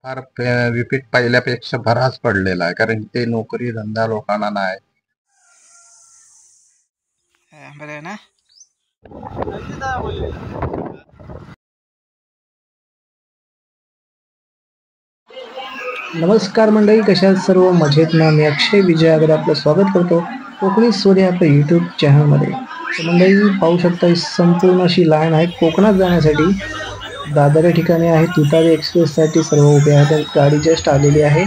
फार रिपीट पहिल्यापेक्षा बराच पडलेला आहे, कारण ते नोकरी धंदा लोकांना नाही. बरं आहे ना. नमस्कार मंडळी, कशा सर्व मजेत ना. मी अक्षय विजयागर आपलं स्वागत करतो कोकणी स्टोरी आपल्या यूट्यूब चॅनलमध्ये. मंडळी पाहू शकता, ही संपूर्ण अशी लाईन आहे कोकणात जाण्यासाठी. दादर या ठिकाणी आहे तुतारी एक्सप्रेससाठी सर्व उभे आहेत. गाडी जस्ट आलेली आहे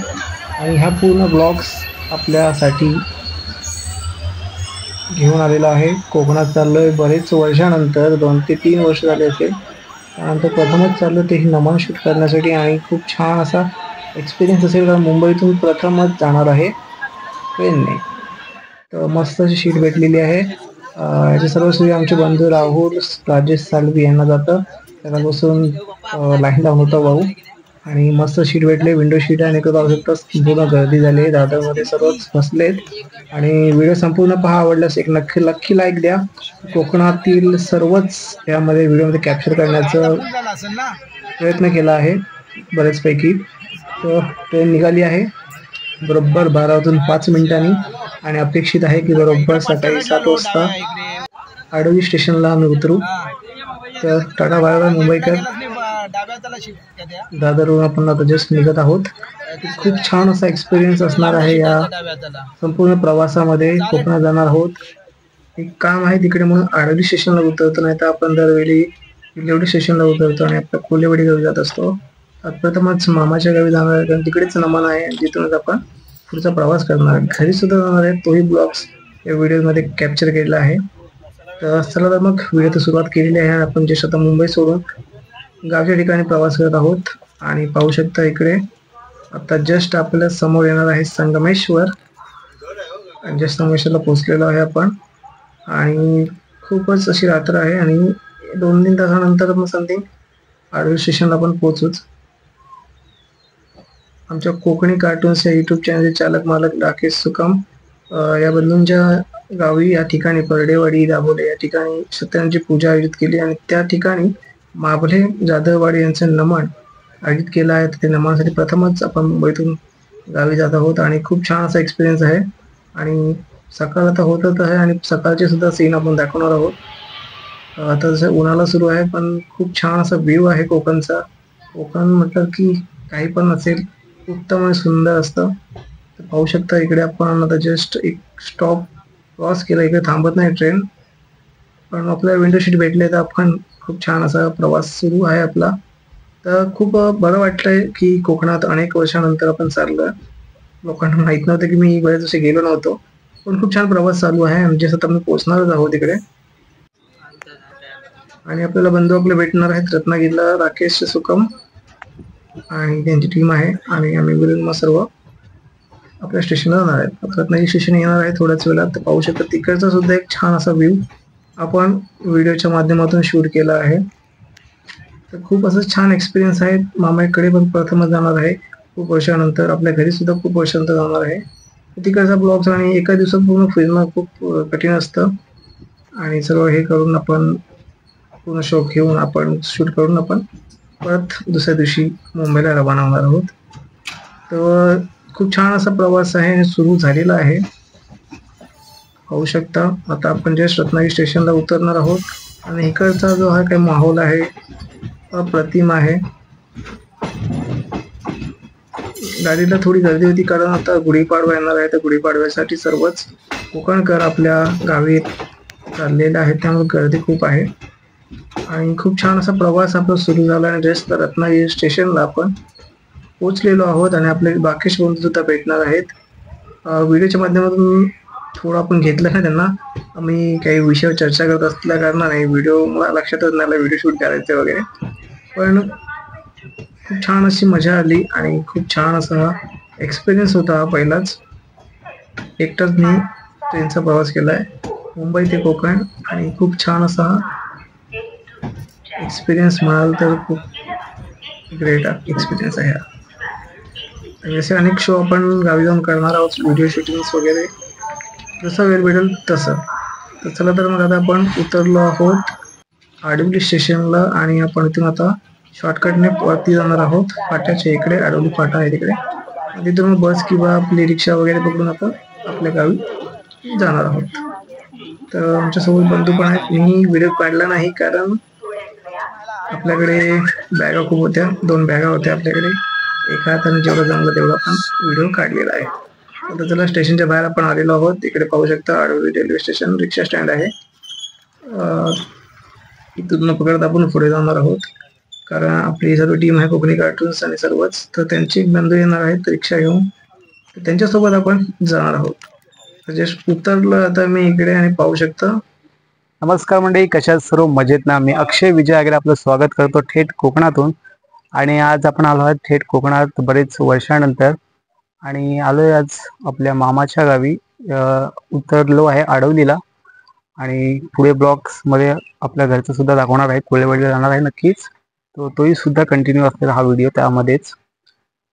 आणि हा पूर्ण ब्लॉग्स आपल्यासाठी घेऊन आलेला आहे. कोकणात चाललोय बरेच वर्षानंतर, 2 ते 3 वर्ष झाले असेल. त्यानंतर प्रथमच चाललो तेही नमन शूट करण्यासाठी आणि खूप छान असा एक्सपिरियन्स असेल, कारण मुंबईतून प्रथमच जाणार आहे ट्रेनने. तर मस्त अशी शीट भेटलेली आहे. याचे सर्व श्री आमचे बंधू राहुल राजेश सालवी यांना जातं. त्याला बसून लाईन लावून होता भाऊ आणि मस्त शीट भेटले, विंडो शीट आहे. आणि पाहू शकता संपूर्ण गर्दी झाली आहे, दादरमध्ये सर्वच बसलेत. आणि व्हिडिओ संपूर्ण पहा, आवडल्यास एक नक्की लाईक द्या. कोकणातील सर्वच यामध्ये व्हिडिओमध्ये कॅप्चर करण्याचा प्रयत्न केला आहे बरेचपैकी. तर ट्रेन निघाली आहे बरोबर 12:05 आणि अपेक्षित आहे की बरोबर सकाळी 7 वाजता आडवी स्टेशनला आम्ही उतरू. तर टाटा बाय बाय मुंबईकर. दादरवरून आपण आता जस्ट निघत आहोत. खूप छान असा एक्सपिरियन्स असणार आहे या संपूर्ण प्रवासामध्ये. कोकणात जाणार आहोत, एक काम आहे तिकडे म्हणून आडवी स्टेशनला उतरतो, नाही तर आपण दरवेळी विलेवाडी स्टेशनला उतरतो आणि आपल्या कोलेवाडी गावी जात असतो. प्रथमच मामाच्या गावी जाणार आहे, कारण तिकडेच नमन आहे, तिथूनच आपण पुढचा प्रवास करणार आहे. घरी सुद्धा जाणार आहे, तोही ब्लॉग्स या व्हिडिओमध्ये कॅप्चर केलेला आहे. तर चला तर मग व्हिडिओ सुरुवात केलेली आहे. आपण जे आता मुंबई सोडून गावच्या ठिकाणी प्रवास करत आहोत. आणि पाहू शकता इकडे आता जस्ट आपल्या समोर येणार आहे संगमेश्वर. जस्ट संगमेश्वरला पोहोचलेलो आहे आपण. आणि खूपच अशी रात्र आहे आणि 2-3 तासानंतर मग समथिंग आडवी स्टेशनला आपण पोहोचूच. आमच्या कोकणी कार्टून्स या यूट्यूब चॅनलचे चालक मालक राकेश सुकम या बंधूंच्या गावी या ठिकाणी परडेवाडी दाभोले या ठिकाणी सत्यानारायणची पूजा आयोजित केली आणि त्या ठिकाणी माभले जाधववाडी यांचं नमन आयोजित केलं आहे. ते नमनासाठी प्रथमच आपण मुंबईतून गावी जात आहोत आणि खूप छान असा एक्सपिरियन्स आहे. आणि सकाळ आता होतच आहे आणि सकाळचे सुद्धा सीन आपण दाखवणार आहोत. आता जसं उन्हाळा सुरू आहे, पण खूप छान असा व्ह्यू आहे कोकणचा. कोकण म्हटलं की काही पण असेल, उत्तम आणि सुंदर असतं. तर पाहू शकता इकडे आपण आता जस्ट एक स्टॉप क्रॉस केला. इकडे थांबत नाही ट्रेन, पण आपल्याला विंडो सीट भेटले तर आपण खूप छान असा प्रवास सुरू आहे आपला. तर खूप बरं वाटलंय की कोकणात अनेक वर्षानंतर आपण चाललोय. लोकांना माहित नव्हतं की मी बरेच असे गेलो नव्हतो, पण खूप छान प्रवास चालू आहे. म्हणजे आता आम्ही पोहोचणारच आहोत तिकडे. आणि आपल्याला बंधू आपले भेटणार आहेत रत्नागिरीला, राकेश सुकम आणि त्यांची टीम आहे. आणि आम्ही मिळून मग सर्व आपल्या स्टेशनला जाणार आहेत. रत्नागिरी स्टेशन येणार आहे थोड्याच वेळात. तर पाहू शकता तिकडचा सुद्धा एक छान असा व्ह्यू आपण व्हिडिओच्या माध्यमातून शूट केला आहे. तर खूप असं छान एक्सपिरियन्स आहे. मामाकडे पण प्रथमच जाणार आहे खूप वर्षानंतर. आपल्या घरी सुद्धा खूप वर्षानंतर जाणार आहे. तिकडचा ब्लॉग्स आणि एका दिवसात पूर्ण फिरणं खूप कठीण असतं. आणि सर्व हे करून आपण पूर्ण शौक घेऊन आपण शूट करून आपण परत दुसऱ्या दिवशी मुंबईला रवाना होणार आहोत. तर खूप छान असा प्रवास आहे आणि सुरू झालेला आहे. पाहू शकता आता आपण जस्ट रत्नागिरी स्टेशनला उतरणार आहोत. आणि इकडचा जो हा काही माहोल आहे अप्रतिम आहे. गाडीला थोडी गर्दी होती, कारण आता गुढीपाडवा येणार आहे. तर गुढीपाडव्यासाठी सर्वच कोकणकर आपल्या गावी चाललेले आहेत, त्यामुळे गर्दी खूप आहे. आणि खूप छान असा प्रवास आपला सुरू झाला आणि जस्ट रत्नागिरी स्टेशनला आपण पोहोचलेलो आहोत. आणि आपले बाकीचे बंधू सुद्धा भेटणार आहेत. व्हिडिओच्या माध्यमातून थोडं आपण घेतलं ना त्यांना. आम्ही काही विषयावर चर्चा करत असल्या कारणाने व्हिडिओ मला लक्षातच नाही आला व्हिडिओ शूट करायचे वगैरे. पण खूप छान अशी मजा आली आणि खूप छान असा एक्सपिरियन्स होता हा पहिलाच. एकटाच मी ट्रेनचा प्रवास केला आहे मुंबई ते कोकण. आणि खूप छान असा एक्सपिरियन्स म्हणाल तर खूप ग्रेट एक्सपिरियन्स आहे हा. आणि असे अनेक शो आपण गावी जाऊन करणार आहोत, व्हिडिओ शूटिंग्स वगैरे, जसा वेळ भेटेल तसं. तर चला तर मग आता आपण उतरलो आहोत आडवली स्टेशनला आणि आपण इथून आता शॉर्टकटने वरती जाणार आहोत फाट्याच्या इकडे. आडवली फाटा आहे तिकडे. तिथून बस किंवा आपली रिक्षा वगैरे पकडून आपण आपल्या गावी जाणार आहोत. तर आमच्यासोबत बंधू पण आहेत. मी व्हिडिओ काढला नाही कारण आपल्याकडे बॅगा खूप होत्या. 2 बॅगा होत्या आपल्याकडे. एका हाताने जेवढं जमलं तेवढा आपण व्हिडिओ काढलेला आहे. आता चला स्टेशनच्या बाहेर आपण आलेलो आहोत. इकडे पाहू शकता आडवली रेल्वे स्टेशन रिक्षा स्टँड आहे. इथून पकडत आपण पुढे जाणार आहोत कारण आपली सर्व टीम आहे कोकणी कार्टून्स आणि सर्वच. तर त्यांचे बंधू येणार आहेत रिक्षा घेऊन. तर त्यांच्यासोबत आपण जाणार आहोत. जस्ट उतरलं आता मी इकडे आणि पाहू शकता. नमस्कार मंडळी, कशा सर्व मजेत ना. मी अक्षय विजय आगरे आपलं स्वागत करतो थेट कोकणातून. आणि आज आपण आलो आहोत थेट कोकणात बरेच वर्षानंतर आणि आलोय आज आपल्या मामाच्या गावी. उतरलो आहे आडवलीला आणि पुढे ब्लॉग्स मध्ये आपल्या घरचं सुद्धा दाखवणार आहे. कोळेवाडीला जाणार आहे नक्कीच. तोही सुद्धा कंटिन्यू असलेला हा व्हिडिओ त्यामध्येच.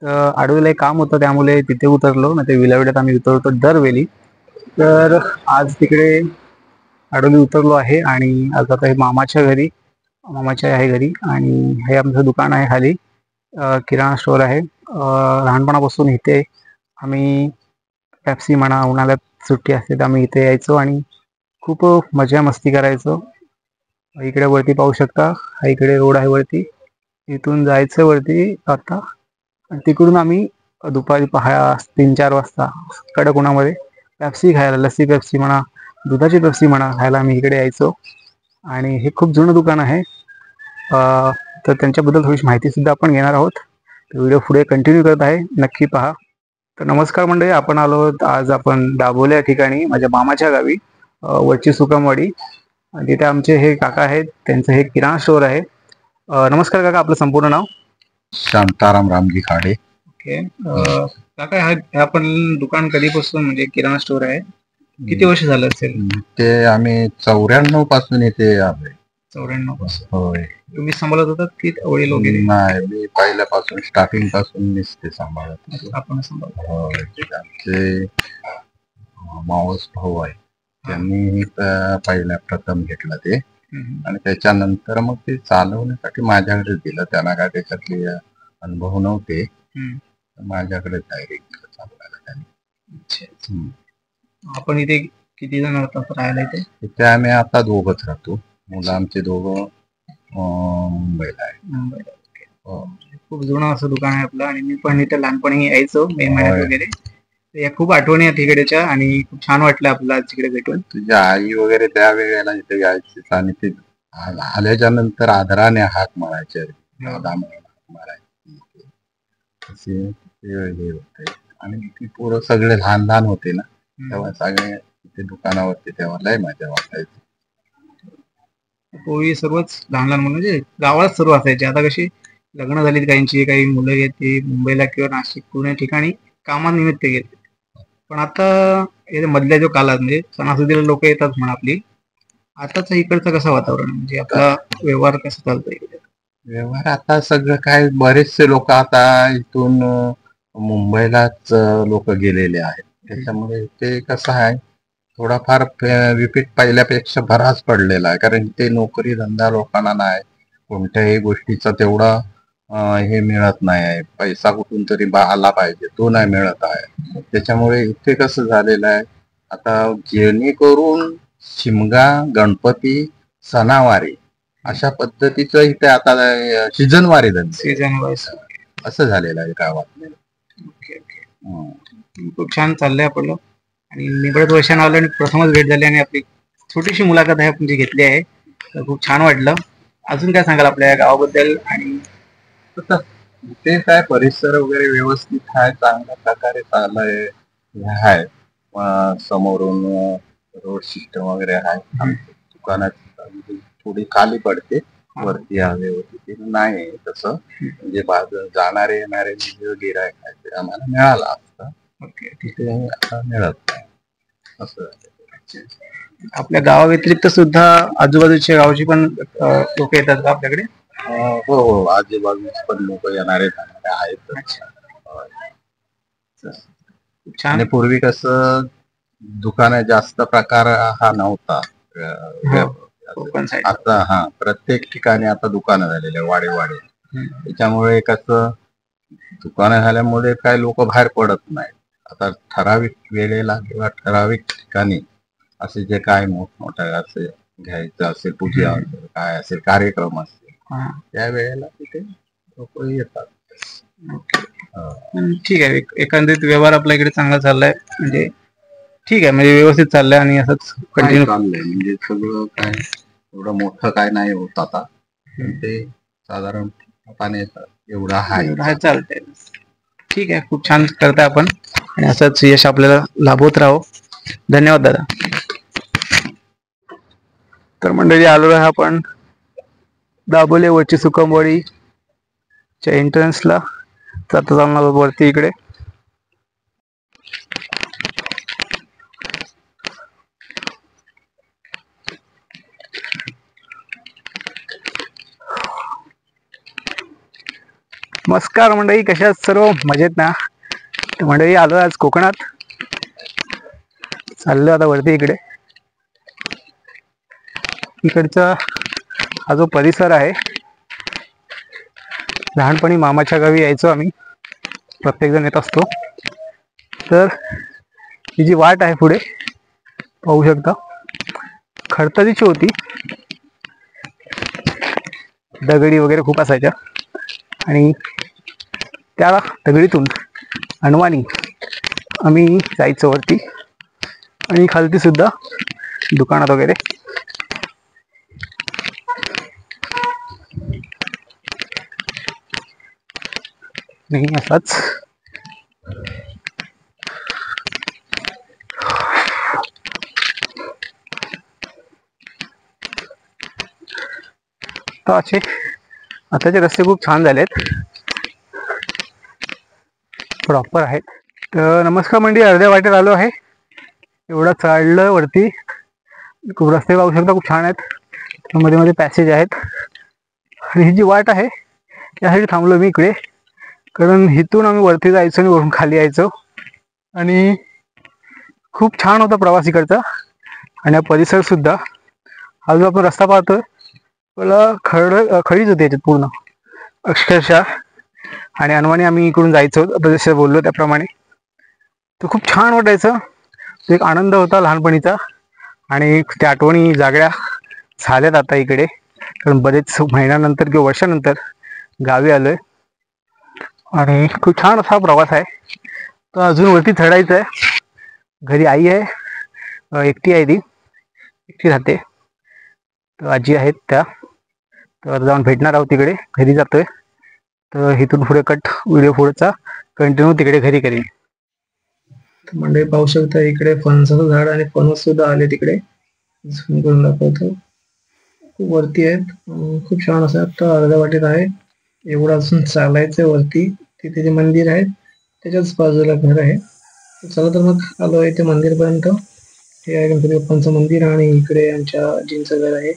आडवलीला एक काम होतं त्यामुळे तिथे उतरलो, नाही ते विलावड्यात आम्ही उतरतो दरवेळी. तर आज तिकडे आडवली उतरलो आहे आणि आज आता हे मामाच्या आहे घरी. आणि हे आमचं दुकान आहे खाली, किराणा स्टोअर आहे. लहानपणापासून इथे आम्ही पेप्सी म्हणा, उन्हाळ्यात सुट्टी असते तर आम्ही इथे यायचो आणि खूप मजा मस्ती करायचो. इकडे वरती पाहू शकता, हा इकडे रोड आहे वरती. इथून जायचं वरती आता आणि तिकडून आम्ही दुपारी 3-4 वाजता कडक उन्हामध्ये पेप्सी खायला, लस्सी पेप्सी म्हणा, दुधाची पेप्सी म्हणा, खायला आम्ही इकडे यायचो. आणि हे खूप जुनं दुकान आहे. तर त्यांच्याबद्दल थोडीशी माहिती सुद्धा आपण घेणार आहोत. व्हिडिओ पुढे कंटिन्यू करत आहे, नक्की पहा. तर नमस्कार मंडळी, आपण आलो आहोत आज आपण दाभोले या ठिकाणी माझ्या मामाच्या गावी, वरची सुकमवाडी. तिथे आमचे हे काका आहेत, त्यांचं हे किराणा स्टोअर आहे. नमस्कार काका, आपलं संपूर्ण नाव? शांताराम रामजी खाडे. ओके काका, हे आपण दुकान कधीपासून, म्हणजे किराणा स्टोअर आहे, किती वर्ष झालं असेल? ते आम्ही 94 पासून इथे आलोय. 94 पासून? होय. तुम्ही सांभाळत होतात की वडील वगैरे? नाही, मी पहिल्यापासून स्टार्टिंग पासून ते सांभाळत होतो. आपण सांभाळतो? होय. आमचे मावस भाऊ आहे, त्यांनी पहिल्या प्रथम घेतलं ते आणि त्याच्यानंतर मग ते चालवण्यासाठी माझ्याकडे दिलं. त्यांना काय त्याच्यातले अनुभव नव्हते, माझ्याकडे डायरेक्ट चालवायला त्यांनी. आपण इथे किती जण राहतात राहायला? इथे आम्ही आता दोघच राहतो. मुलं आमचे दोघं मुंबईला आहे. खूप जुनं असं दुकान आहे आपलं. आणि मी पण इथे लहानपणी यायचो मे महिन्यात वगैरे. या खूप आठवणी आहेत तिकडेच्या आणि खूप छान वाटलं आपल्याला तिकडे भेटून. तुझ्या आई वगैरे त्या वेळेला इथे यायची आणि ते आल्याच्या नंतर आदराने हाक मारायचे, आणि ती पोरं सगळे लहान लहान होते ना, तेव्हा सगळे तिथे दुकानावरती तेव्हा लय मजा वाटायची. पूर्वी सर्वच लहान लहान मुलं म्हणजे गावात सर्व असायचे. आता कशी लग्न झालीत काहींची, काही मुलं येते मुंबईला किंवा नाशिक पुणे ठिकाणी कामानिमित्त गेले. पण आता मधल्या जो काळात म्हणजे सणासुदीला लोक येतात म्हणा आपली. आताच इकडचं कसं वातावरण, म्हणजे आपला व्यवहार कसा चालतो इकडे? व्यवहार आता सगळं काय, बरेचसे लोक आता इथून मुंबईलाच लोक गेलेले आहेत. त्याच्यामुळे ते कसं आहे, थोडाफार विपीट पहिल्यापेक्षा बराच पडलेला आहे. कारण ते नोकरी धंदा लोकांना नाही, कोणत्याही गोष्टीचा तेवढा हे मिळत नाही आहे. पैसा कुठून तरी आला पाहिजे, तो नाही मिळत आहे. त्याच्यामुळे इथे कसं झालेलं आहे, आता जेणेकरून शिमगा, गणपती, सणावारी अशा पद्धतीचं इथे आता सीझनवारी धंदे असं झालेलं आहे गावात. खूप छान चाललंय आपलं. आणि मी बऱ्याच वर्षांना आलो आणि प्रथमच भेट झाली आणि आपली छोटीशी मुलाखत आहे आपण जी घेतली आहे, तर खूप छान वाटलं. अजून काय सांगाल आपल्या गावाबद्दल? आणि ते काय, परिसर वगैरे व्यवस्थित आहे, चांगल्या प्रकारे चाललंय आहे. समोरून रोड सिस्टम वगैरे आहे. दुकानाची थोडी खाली पडते, वरती व्यवस्थित नाही तसं. म्हणजे जाणारे येणारे जे गिरायक आहे ते आम्हाला मिळाला असतं, तिथे आता मिळत नाही असं. आपल्या गावा व्यतिरिक्त सुद्धा आजूबाजूच्या गावची पण लोक येतात का आपल्याकडे? हो हो, आजूबाजूचे पण लोक येणारे जाणारे आहेत. आणि पूर्वी कसं दुकान जास्त प्रकार हा नव्हता. आता प्रत्येक ठिकाणी आता दुकानं झालेले वाडे. त्याच्यामुळे कसं दुकानं झाल्यामुळे काय लोक बाहेर पडत नाही. आता ठराविक वेळेला किंवा ठराविक ठिकाणी असे जे काय मोठमोठे असे घ्यायचं असेल, पूजा असेल, काय असेल, कार्यक्रम असेल, त्या वेळेला तिथे लोक येतात. ठीक आहे. एकंदरीत व्यवहार आपल्या इकडे चांगला चाललाय, म्हणजे ठीक आहे, म्हणजे व्यवस्थित चाललंय आणि असंच कंटिन्यू चाललंय. म्हणजे सगळं काय एवढं मोठं काय नाही होत आता, पण ते साधारण पाण्याचं एवढं आहे. चालतंय. ठीक आहे, खूप छान करताय आपण आणि असंच यश आपल्याला लाभवत राहो. धन्यवाद दादा. तर मंडळी, आलो आहे आपण दाबोले वरची सुकमवाडीच्या एंट्रन्सला जाता जाऊन वरती इकडे. नमस्कार मंडळी, कशा आहात सर्व? मजेत ना? तर मंडळी, आलो आज कोकणात, चाललो आता वरती इकडे. इकडचा हा जो परिसर आहे, लहानपणी मामाच्या गावी यायचो आम्ही, प्रत्येक जण येत असतो. तर ही जी वाट आहे पुढे पाहू शकता, खडतरीची होती, दगडी वगैरे खूप असायच्या आणि त्या दगडीतून अनवाणी आम्ही जायचो वरती आणि खालती सुद्धा दुकानात वगैरे. नाही असाच तर आताचे रस्ते खूप छान झालेत, प्रॉपर आहेत. तर नमस्कार मंडळी, अर्ध्या वाटेत आलो आहे. एवढं चढलं वरती, खूप रस्ते पाहू शकता, खूप छान आहेत. मध्ये मध्ये पॅसेज आहेत आणि ही जी वाट आहे यासाठी थांबलो मी इकडे, कारण इथून आम्ही वरती जायचो आणि वरून खाली यायचो आणि खूप छान होता प्रवास इकडचा. आणि हा परिसर सुद्धा, हा जो आपण रस्ता पाहतोय मला खडीच होती याच्यात पूर्ण अक्षरशः. आणि अनवाणी आम्ही इकडून जायचो, आता जसं बोललो त्याप्रमाणे. तो खूप छान वाटायचं, तो एक आनंद होता लहानपणीचा आणि त्या आठवणी जागल्या झाल्यात आता इकडे, कारण बरेच महिन्यानंतर किंवा वर्षानंतर गावी आलोय आणि खूप छान असा प्रवास आहे. तर अजून वरती चढायचं आहे. घरी आई आहे, एकटी आहे, ती एकटी राहते. तर आजी आहेत त्या, तर जाऊन भेटणार आहोत तिकडे. घरी जातोय, तर इथून पुढे व्हिडिओ पुढचा कंटिन्यू तिकडे घरी करेन. मंडळी पाहू शकता, इकडे फणसाचं झाड आणि फणस सुद्धा आले तिकडे. झूम करून दाखवतो, खूप वरती आहेत. खूप छान असं आता अर्ध्या वाटेत आहे. एवढं अजून चालायचं वरती. तिथे जे मंदिर आहे त्याच्याच बाजूला घर आहे. चला तर मग आलो आहे ते मंदिरपर्यंत. हे आहे गणपती बाप्पांचं मंदिर आणि इकडे आमच्या आजींचं घर आहे.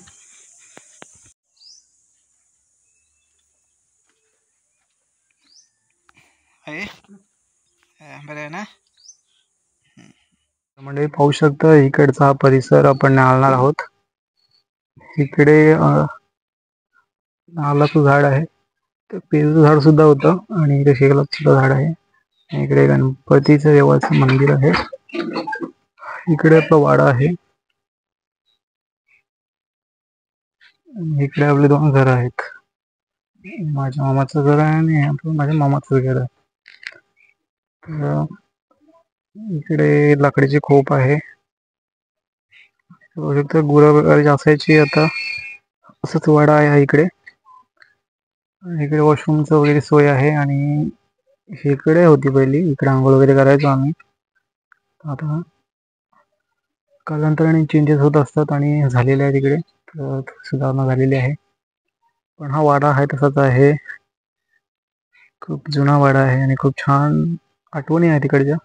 बरं आहे ना म्हणजे पाहू शकता, इकडचा हा परिसर आपण नालणार आहोत. इकडे नारळाचं झाड आहे, तर पेरूचं झाड सुद्धा होतं आणि इकडे शेगलाचं सुद्धा झाड आहे. इकडे गणपतीचं देवाचं मंदिर आहे. इकडे आपला वाडा आहे. इकडे आपले दोन घर आहेत, माझ्या मामाचं घर आहे आणि आपलं माझ्या मामाचं घर आहे. इकडे लाकडीची खोप आहे. गुरं वगैरे असायची, आता असंच वाडा आहे इकडे. इकडे वॉशरूमचं वगैरे सोय आहे आणि इकडे होती पहिली, इकडे आंघोळ वगैरे करायचो आम्ही. आता कालांतराने चेंजेस होत असतात आणि झालेले आहे तिकडे, तर सुधारणा झालेली आहे. पण हा वाडा आहे तसाच आहे, खूप जुना वाडा आहे आणि खूप छान आठवणी आहे तिकडच्या.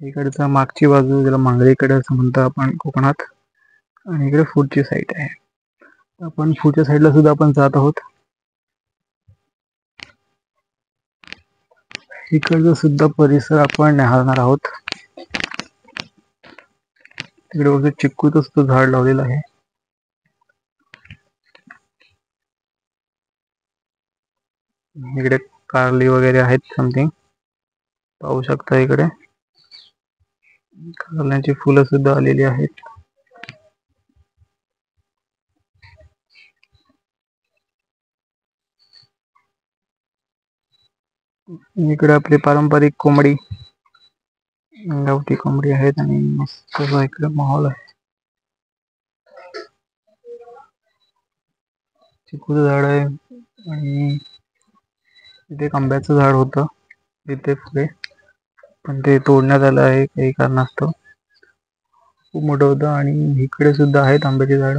इकडचा मागची बाजू, ज्याला मांगरीकडे असं म्हणतो आपण कोकणात, आणि इकडे पुढची साईड आहे. आपण पुढच्या साईडला सुद्धा आपण जात आहोत. इकडचा सुद्धा परिसर आपण निहाळणार आहोत. तिकडे वगैरे चिक्कूचं सुद्धा झाड लावलेलं आहे. इकडे कारली वगैरे आहेत समथिंग, पाहू शकता इकडे कारल्याची फुलं सुद्धा आलेली आहेत. इकडे आपली पारंपरिक कोंबडी, गावठी कोंबडी आहेत आणि मस्त इकडे माहोल आहे. चिकूचं झाड आहे आणि इथे एक आंब्याचं झाड होतं इथे पुढे, पण ते तोडण्यात आलं आहे काही कारणास्तव. खूप मोठं होतं आणि इकडे सुद्धा आहेत आंब्याची झाड.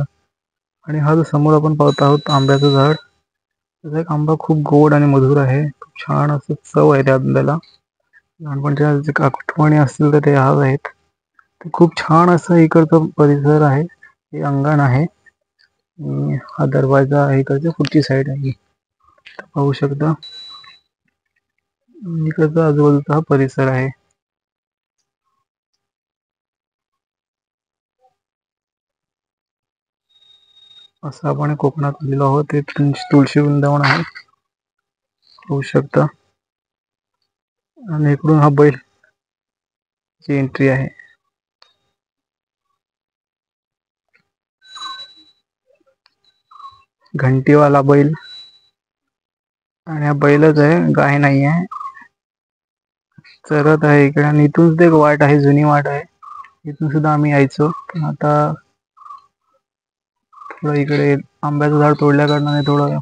आणि हा जो समोर आपण पाहत आहोत आंब्याचं झाड, त्याचा एक आंबा खूप गोड आणि मधुर आहे. खूप छान असं चव आहे त्या आंब्याला. लहानपणच्या जे आठवणी असतील तर ते आज आहेत. ते खूप छान असं इकडचं परिसर आहे. हे अंगण आहे आणि हा दरवाजा आहे इकडच्या पुढची साईड आहे. पाहू शकता इकडचा आजूबाजूचा हा परिसर आहे. असं आपण कोकणात आलेलो आहोत. ते तुळशी वृंदावन आहे, पाहू शकता. आणि इकडून हा बैल ची एंट्री आहे. घंटीवाला बैल, आणि हा बैलच आहे, गाय नाही आहे. चरत आहे इकडे. आणि इथून सुद्धा एक वाट आहे, जुनी वाट आहे. इथून सुद्धा आम्ही यायचो, पण आता थोडं इकडे आंब्याचं झाड तोडल्या कारणाने थोडं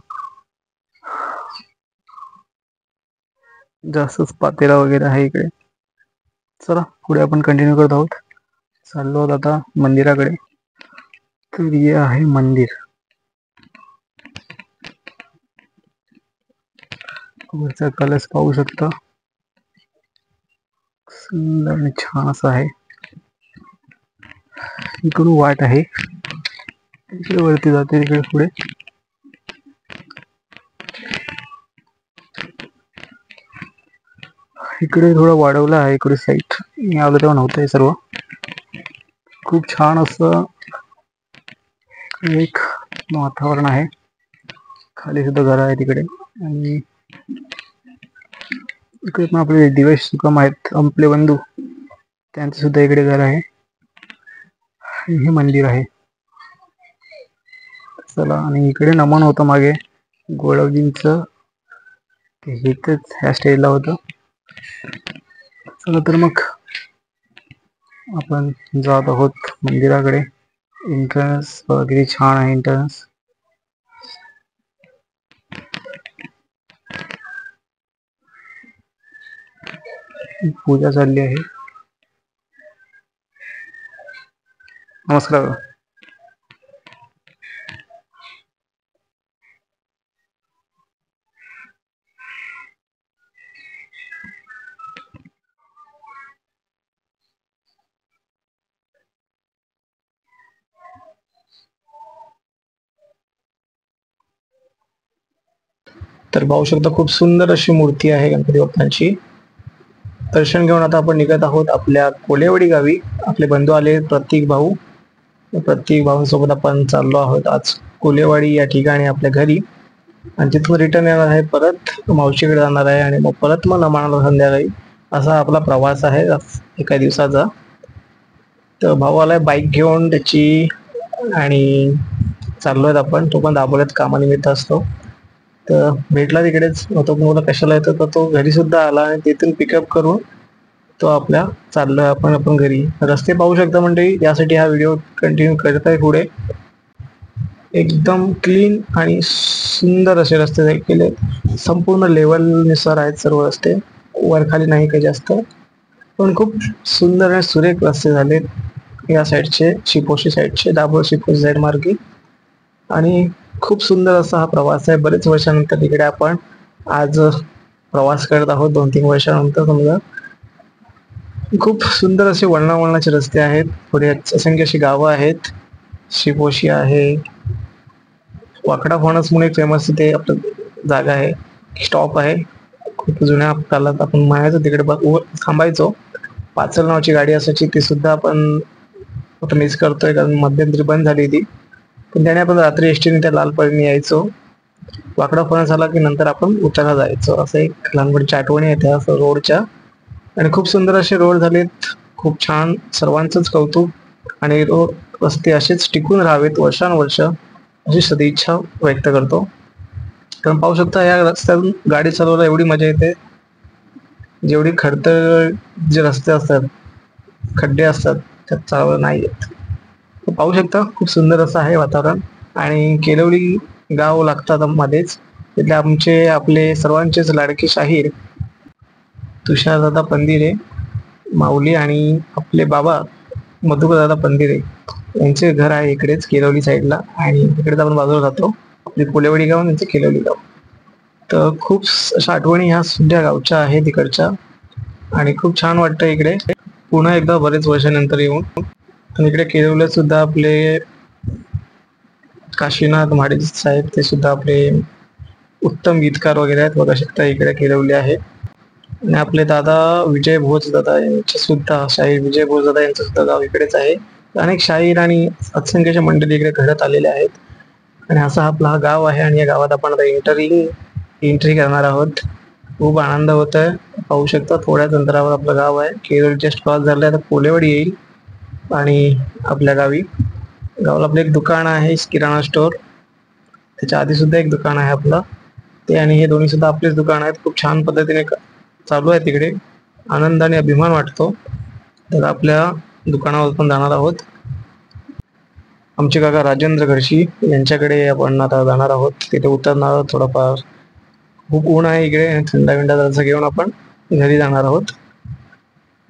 जास्तच पातेरा वगैरे आहे इकडे. चला पुढे आपण कंटिन्यू करत आहोत. चाललो आहोत आता मंदिराकडे. तर हे आहे मंदिर. वरचा कलश पाहू शकता, सुंदर आणि छान असं आहे. इकडून वाट आहे, इकडे वरती जाते, इकडे पुढे. इकडे थोडं वाढवलं आहे, इकडे साईट मी आलो तेव्हा नव्हतं हे सर्व. खूप छान असं एक वातावरण आहे. खाली सुद्धा घर आहे तिकडे. आणि इकडे पण आपले दिवेश सुकम आहेत, आपले बंधू, त्यांचं सुद्धा इकडे घर आहे. हे मंदिर आहे. चला, आणि इकडे नमन होतं मागे गोळवजींचं, ते इथेच ह्या स्टेजला होतं. चला तर मग आपण जात आहोत मंदिराकडे. एंट्रन्स वगैरे छान आहे. एंट्रन्स पूजा चालली आहे. नमस्कार. तर पाहू शकता खूप सुंदर अशी मूर्ती आहे गणपती बाप्पांची. दर्शन घेऊन आता आपण निघत आहोत आपल्या कोलेवाडी गावी. आपले बंधू आले, प्रतीक भाऊंसोबत आपण चाललो आहोत आज कोलेवाडी या ठिकाणी आपल्या घरी. आणि तिथून रिटर्न येणार आहे, परत मावशीकडे जाणार आहे आणि मग परत मग नमानाला संध्याकाळी. असा आपला प्रवास आहे एका दिवसाचा. तर भाऊ आलाय बाईक घेऊन त्याची, आणि चाललोय आपण. तो पण दाबोल्यात कामानिमित्त असतो, तर भेटला तिकडेच. तो मुलं कशाला येतो, तर तो घरी सुद्धा आला आणि तिथून पिकअप करून तो आपल्या चाललोय आपण घरी. रस्ते पाहू शकता मंडळी, यासाठी हा व्हिडिओ कंटिन्यू करत आहे पुढे. एकदम क्लीन आणि सुंदर असे रस्ते केले, संपूर्ण लेवलनुसार आहेत सर्व रस्ते, वरखाली नाही काही जास्त, पण खूप सुंदर आणि सुरेख रस्ते झालेत या साईडचे, शिपोशी साईडचे, दाभोळ शिपोशी साईड मार्गे. आणि खूप सुंदर असा हा प्रवास आहे. बरेच वर्षानंतर तिकडे आपण आज प्रवास करत आहोत, 2-3 वर्षानंतर समजा. खूप सुंदर असे वळणावळणाचे रस्ते आहेत. पुढे असंख्य अशी गावं आहेत. शिपोशी आहे, वाकडा फणस म्हणून एक फेमस तिथे आपलं जागा आहे, स्टॉप आहे. खूप जुन्या काळात आपण मायाचं तिकडे थांबायचो. पाचल नावाची गाडी असायची, ती सुद्धा आपण आता मिस करतोय, कारण मध्यंतरी बंद झाली ती. पण त्याने आपण रात्री एसटीने त्या लालपरीने यायचो. वाकडा फणस झाला की नंतर आपण उतारा जायचो. असं एक लहानपणीच्या आठवणी आहेत त्या रोडच्या. आणि खूप सुंदर असे रोड झालेत, खूप छान. सर्वांचंच कौतुक. आणि रोड रस्ते असेच टिकून राहावेत वर्षानुवर्ष अशी सदिच्छा व्यक्त करतो. कारण पाहू शकता या रस्त्यातून गाडी चालवायला एवढी मजा येते, जेवढी खडतर जे रस्ते असतात, खड्डे असतात, त्यात चालवायला नाही येत. पाहू शकता खूप सुंदर असं आहे वातावरण. आणि केलवली गाव लागतात मध्येच. तिथले आपले सर्वांचेच लाडके शाहीर तुषारदादा पंदिरे माऊली आणि आपले बाबा मधुकरदादा पंदिरे यांचे घर आहे इकडेच केलवली साईडला. आणि इकडेच आपण बाजूला राहतो, आपले कोलेवाडी गाव, यांचे केलवली गाव. तर खूप अशा आठवणी ह्या सुद्धा गावच्या आहेत इकडच्या. आणि खूप छान वाटतं इकडे पुन्हा एकदा बरेच वर्षानंतर येऊन. आणि इकडे केलवल्यात सुद्धा आपले काशीनाथ म्हाडे साहेब, ते सुद्धा आपले उत्तम गीतकार वगैरे आहेत. बघा शकता इकडे केलवले आहे. आणि आपले दादा विजय भोज दादा यांचे सुद्धा, शाहीर विजय भोज दादा यांचं सुद्धा गाव इकडेच आहे. अनेक शाहीर आणि असंख्यच्या मंडळी इकडे घडत आलेले आहेत. आणि असा आपला हा गाव आहे. आणि या गावात आपण आता एंट्री करणार आहोत. खूप आनंद होत आहे. पाहू शकता थोड्याच अंतरावर आपलं गाव आहे. केरळ जस्ट क्रॉस झालंय, आता कोलेवाडी येईल. आणि आपल्या गावाला आपलं एक दुकान आहे, किराणा स्टोअर. त्याच्या आधी सुद्धा एक दुकान आहे आपलं, ते आणि हे दोन्ही सुद्धा आपलेच दुकान आहेत. खूप छान पद्धतीने चालू आहे तिकडे. आनंद आणि अभिमान वाटतो. तर आपल्या दुकानावर पण जाणार आहोत. आमचे काका राजेंद्र घडशी यांच्याकडे आपण आता जाणार आहोत. तिथे उतरणार आहोत. थोडंफार खूप ऊन आहे इकडे, थंडा जरासा घेऊन आपण घरी जाणार आहोत.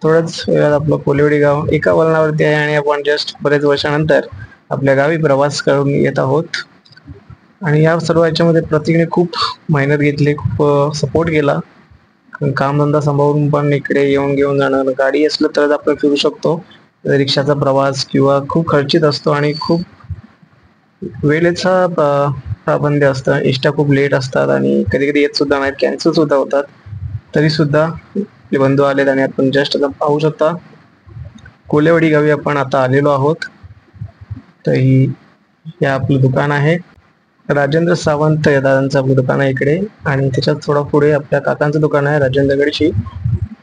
थोड्याच वेळात आपलं कोलेवाडी गाव एका वळणावरती आहे. आणि आपण जस्ट बरेच वर्षानंतर आपल्या गावी प्रवास करून येत आहोत. आणि या सर्व याच्यामध्ये प्रतीकने खूप मेहनत घेतली, खूप सपोर्ट केला. कामधंदा सांभाळून पण इकडे येऊन घेऊन जाणं, गाडी असलं तरच आपण फिरू शकतो. रिक्षाचा प्रवास किंवा खूप खर्चित असतो आणि खूप वेळेचा प्राबंध्य असतं. एसट्या खूप लेट असतात आणि कधी कधी येत सुद्धा नाहीत, कॅन्सल सुद्धा होतात. तरी सुद्धा आपले बंधू आलेत. आणि आपण जस्ट आता पाहू शकता कोलेवाडी गावी आपण आता आलेलो आहोत. तर हे आपलं दुकान आहे, राजेंद्र सावंत या दादांचं आपलं दुकान आहे इकडे. आणि त्याच्यात थोडा पुढे आपल्या काकांचं दुकान आहे, राजेंद्र गडशी.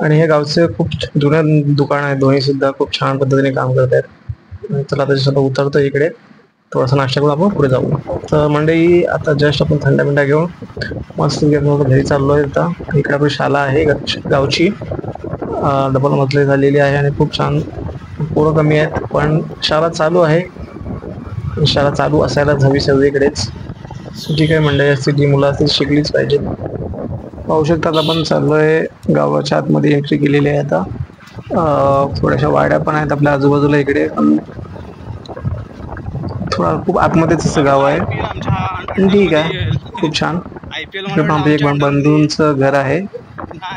आणि हे गावचे खूप जुनं दुकान आहे. दोन्ही सुद्धा खूप छान पद्धतीने काम करत आहेत. चला आता सुद्धा उतरतो इकडे, थोडासा नाश्ता करून आपण पुढे जाऊ. तर मंडळी आता जस्ट आपण थंडा मिंडा घेऊन मस्त घरी चाललोय. आता इकडे आपली शाळा आहे गावची, डबल मजली झालेली आहे. आणि खूप छान, पोरं कमी आहेत पण शाळा चालू आहे. शाळा चालू असायलाच हवी सगळीकडेच. जी काही मंडळी असतील, जी मुलं असतील, शिकलीच पाहिजे. पाहू शकतात आपण चाललोय गावाच्या आतमध्ये, एंट्री केलेली आहे आता. थोड्याशा वाड्या पण आहेत आपल्या आजूबाजूला इकडे. थोडा खूप आतमध्येच असं गाव आहे. ठीक आहे, खूप छान. इकडे पण आपलं एक बंधूंचं घर आहे.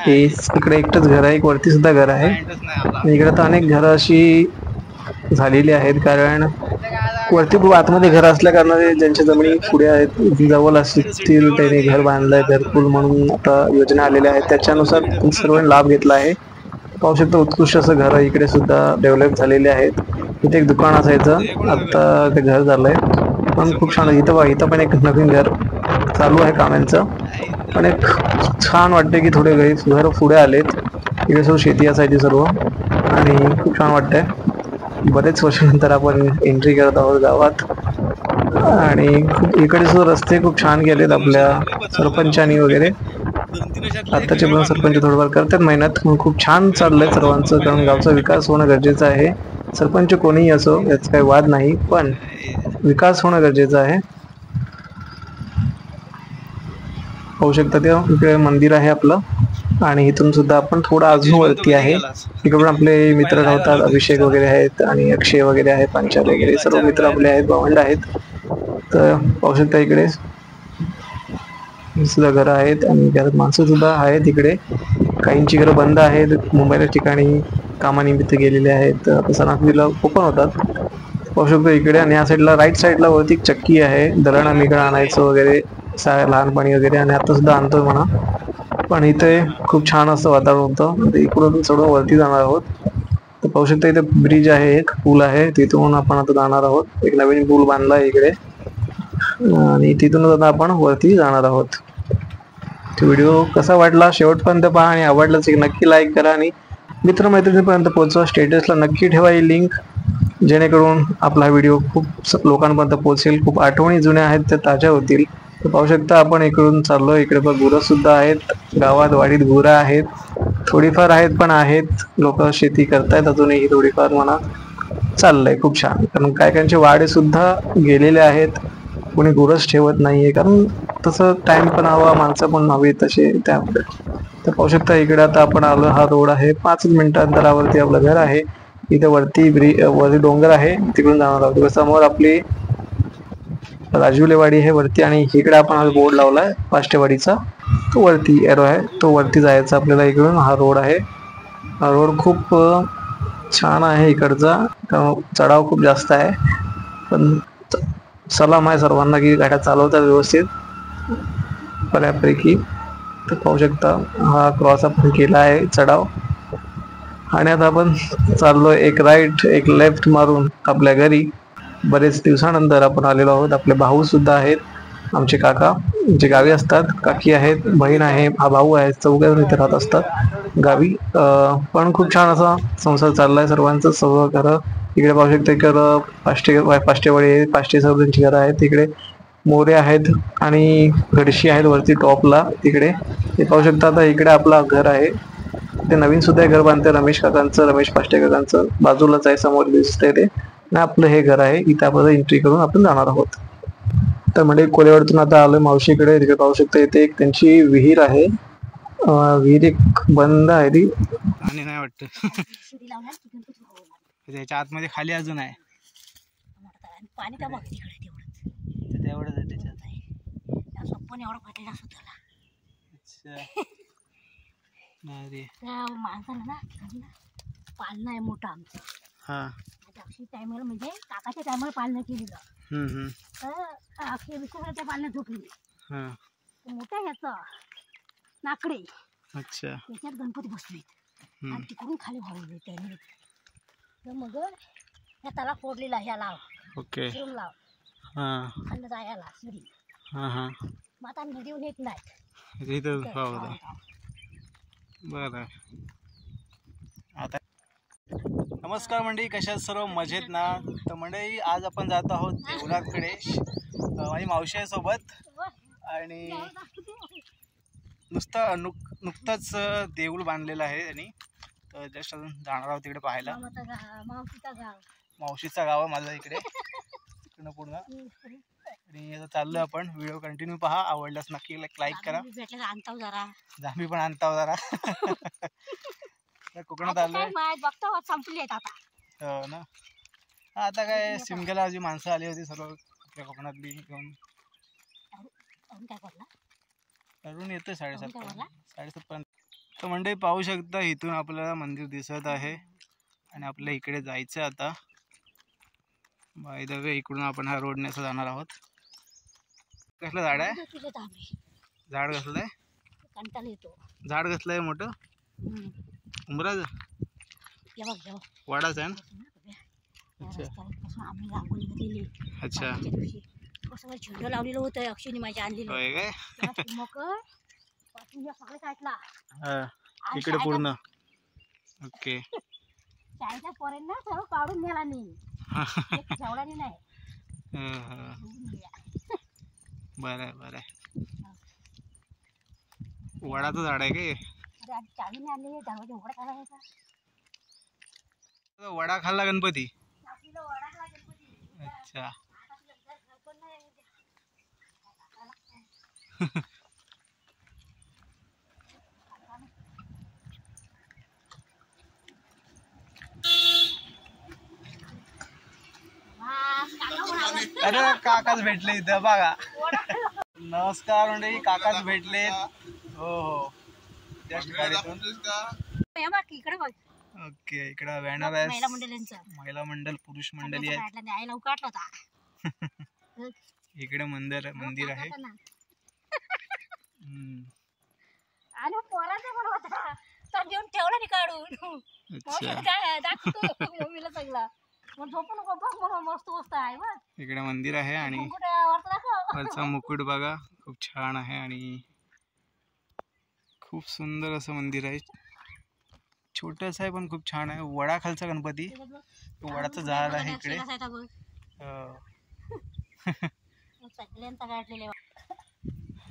ते इकडे एकटंच घर आहे, एक वरती सुद्धा घर आहे. इकडे तर अनेक घरं अशी झालेली आहेत, कारण वरती खूप आतमध्ये घर असल्या कारणाने ज्यांच्या जमिनी पुढे आहेत, जवळ असतील, त्यांनी घर बांधलंय. घरकुल म्हणून आता योजना आलेल्या आहेत, त्याच्यानुसार सर्वांनी लाभ घेतला आहे. पाहू शकता उत्कृष्ट असं घर इकडे सुद्धा डेव्हलप झालेले आहेत. इथे एक दुकान असायचं, आता ते घर झालंय. पण खूप छान. इथं पण एक नवीन घर चालू आहे कामांचं. पण एक छान वाटते की थोडे घर पुढे आलेत. इकडे सर्व शेती असायची सर्व. आणि खूप छान वाटतंय. बरेच वर्षानंतर आपण एंट्री करत आहोत गावात. आणि इकडे सुद्धा रस्ते खूप छान गेलेत आपल्या सरपंचानी वगैरे. आत्ताचे पण सरपंच थोडंफार करतात मेहनत, म्हणून खूप छान चाललंय सर्वांचं. कारण गावचा विकास होणं गरजेचं आहे. सरपंच कोणीही असो याचा काही वाद नाही, पण विकास होणं गरजेचं आहे. पाहू शकता ते इकडे मंदिर आहे आपलं. आणि इथून सुद्धा आपण थोडं अजून वरती आहे. इकडून आपले मित्र राहतात, अभिषेक वगैरे आहेत आणि अक्षय वगैरे आहेत, पांचाल वगैरे सर्व मित्र आपले आहेत, भावंड आहेत. तर पाहू शकता इकडे सुद्धा घरं आहेत आणि घरात माणसं सुद्धा आहेत. इकडे काहींची घरं बंद आहेत, मुंबईच्या ठिकाणी कामानिमित्त गेलेले आहेत. आता सणासुदीला ओपन होतात. पाहू शकतो इकडे. आणि या साईडला राईट साईडला वरती एक चक्की आहे, दळण आम्ही आणायचं वगैरे लहानपणी वगैरे, आणि आता सुद्धा आणतोय म्हणा. पण इथे खूप छान असं वातावरण होतं. इकडून सोडून वरती जाणार आहोत. तर पाहू शकता इथे ब्रिज आहे, एक पूल आहे, तिथून आपण आता जाणार आहोत. एक नवीन पूल बांधला आहे इकडे. आणि तिथूनच आता आपण वरती जाणार आहोत. व्हिडिओ कसा वाटला शेवटपर्यंत पहा आणि आवडलाच एक नक्की लाईक करा आणि मित्रमैत्रिणीपर्यंत पोहोचवा. स्टेटसला नक्की ठेवा ही लिंक, जेणेकरून आपला व्हिडिओ खूप लोकांपर्यंत पोहोचेल. खूप आठवणी जुन्या आहेत त्या ताज्या होतील. तर पाहू शकता आपण इकडून चाललोय. इकडे बघ गुरं सुद्धा आहेत, गावात वाडीत गुरं आहेत, थोडीफार आहेत पण आहेत. लोक शेती करतायत अजूनही थोडीफार म्हणा. चाललंय खूप छान. कारण काय काहींचे वाडे सुद्धा गेलेले आहेत, कोणी गुरच ठेवत नाहीये, कारण तसं टाइम पण हवा, माणसं पण हवी तसे त्यामध्ये. तर पाहू शकता इकडे आता आपण आलो. हा रोड आहे, 5 मिनिटं अंतरावरती आपलं घर आहे. इथे वरती डोंगर आहे, तिकडून जाणार आहोत. समोर आपली राजूलेवाडी आहे वरती आणि इकडे आपण हा बोर्ड लावलाय पाष्टेवाडीचा, तो वरती एरो आहे, तो वरती जायचा आपल्याला. इकडून हा रोड आहे. हा रोड खूप छान आहे इकडचा. चढाव खूप जास्त आहे, पण सलाम आहे सर्वांना की गाड्या चालवतात व्यवस्थित बऱ्यापैकी. तर पाहू शकता हा क्रॉस आपण केला आहे चढाव. आणि आता आपण चाललोय एक राईट एक लेफ्ट मारून आपल्या घरी. बरेच दिवसानंतर आपण आलेलो आहोत. आपले भाऊ सुद्धा आहेत, आमचे काका जे गावी असतात, काकी आहेत, बहीण आहे, हा भाऊ आहे. चौघजण इथे राहत असतात गावी. पण खूप छान असा संसार चाललाय सर्वांचं. सर्व घरं इकडे पाहू शकता. इकडं पाष्टेवाडी पाष्टे सर्वांची घरं आहेत. तिकडे मोरे आहेत आणि गडशी आहेत वरती टॉपला तिकडे. हे पाहू शकता. आता इकडे आपला घर आहे, ते नवीन सुद्धा घर बांधते रमेश काकांचं, रमेश पाष्टे काकांचं. बाजूलाच आहे, समोर दिसतंय ते. आणि आपलं हे घर आहे. इथे आपण एंट्री करून आपण जाणार आहोत. तर म्हणजे कोलेवाडीतून आता आलोय मावशीकडे. तिकडे पाहू शकता इथे एक त्यांची विहीर आहे. विहीर एक बंद आहे ती, आणि नाही वाटत त्याच्या आतमध्ये खाली अजून आहे पाणी. का बघ तिकडे तेवढंच आहे त्याच्यात पण एवढं फाटलेलं असतो त्याला. अच्छा माणसाला ना पाळणं आहे मोठं आमचं. हा अक्षय टायमाला म्हणजे काकाच्या टायमाला पाळणं केलेलं. तर अक्षय विष्णूच्या पाळण्यात झोपली. मोठ्या ह्याचं नाकडे. अच्छा त्याच्यात गणपती बसले आणि तिकडून खाली वाहवले त्याने. तर मग ह्या त्याला फोडलेला ह्या लाव. ओके लाव खाल्लं जायला शिडी. मग आता व्हिडिओ येत नाही. बरं आता नमस्कार मंडळी, कशा सर्व मजेत ना. तर मंडळी आज आपण जात आहोत देवळाकडे. माझी मावशी आहे सोबत. आणि नुकतंच देऊळ बांधलेलं आहे आणि तर जस्ट अजून जाणार आहोत तिकडे पाहायला. मावशीचा गाव माझा इकडे इकडनं पूर्ण. आणि आता चाललोय आपण. व्हिडिओ कंटिन्यू पहा, आवडल्यास नक्की लाईक करा. जांभी पण आणताव जरा. कोकणात आलोय संपली आहेत आता. हो ना. आता काय सिमगेला जी माणसं आली होती सर्व आपल्या कोकणातली घेऊन. अरुण येतोय 7:30 पर्यंत. तर मंडळी पाहू शकता इथून आपल्याला मंदिर दिसत आहे आणि आपल्या इकडे जायचं आता. बाय द वे इकडून आपण ह्या रोडने असं जाणार आहोत. कसलं झाड आहे? झाड कसलंय? झाड कसलंय मोठं? उंबराचं वाडाच आहे ना. अच्छा अच्छा झेंडं लावलेलं होतं अक्षयने माझ्या आणलेलं. होय काय? इकडे पूर्ण ओके. शाळेच्या पोरांना सर्व काढून नेला नाही. जेवढाने नाही. बरं बरं. वडाचं झाड आहे काय? चावीने आणले दरवाजा उघडा करायचा. वडा खाल्ला गणपती. अच्छा अरे काकाच भेटले इथं बघा. नमस्कार मंडळी, काकाच भेटले. हो हो जस्ट गाडीतून. ओके इकडं बॅनर आहे महिला मंडळ पुरुष मंडळी आहेत. इकडे मंदिर आहे. आणि पोराचा पण होता तर घेऊन ठेवला नाही काढून. मम्मीला सांगला मग झोपू नको बघ म्हणून मस्त आहे बघ. इकडे मंदिर आहे आणि वरचा मुकुट बघा खूप छान आहे आणि खूप सुंदर असं मंदिर आहे. छोटस आहे पण खूप छान आहे. वडाखालचा गणपती, वडाचं झाड आहे इकडे.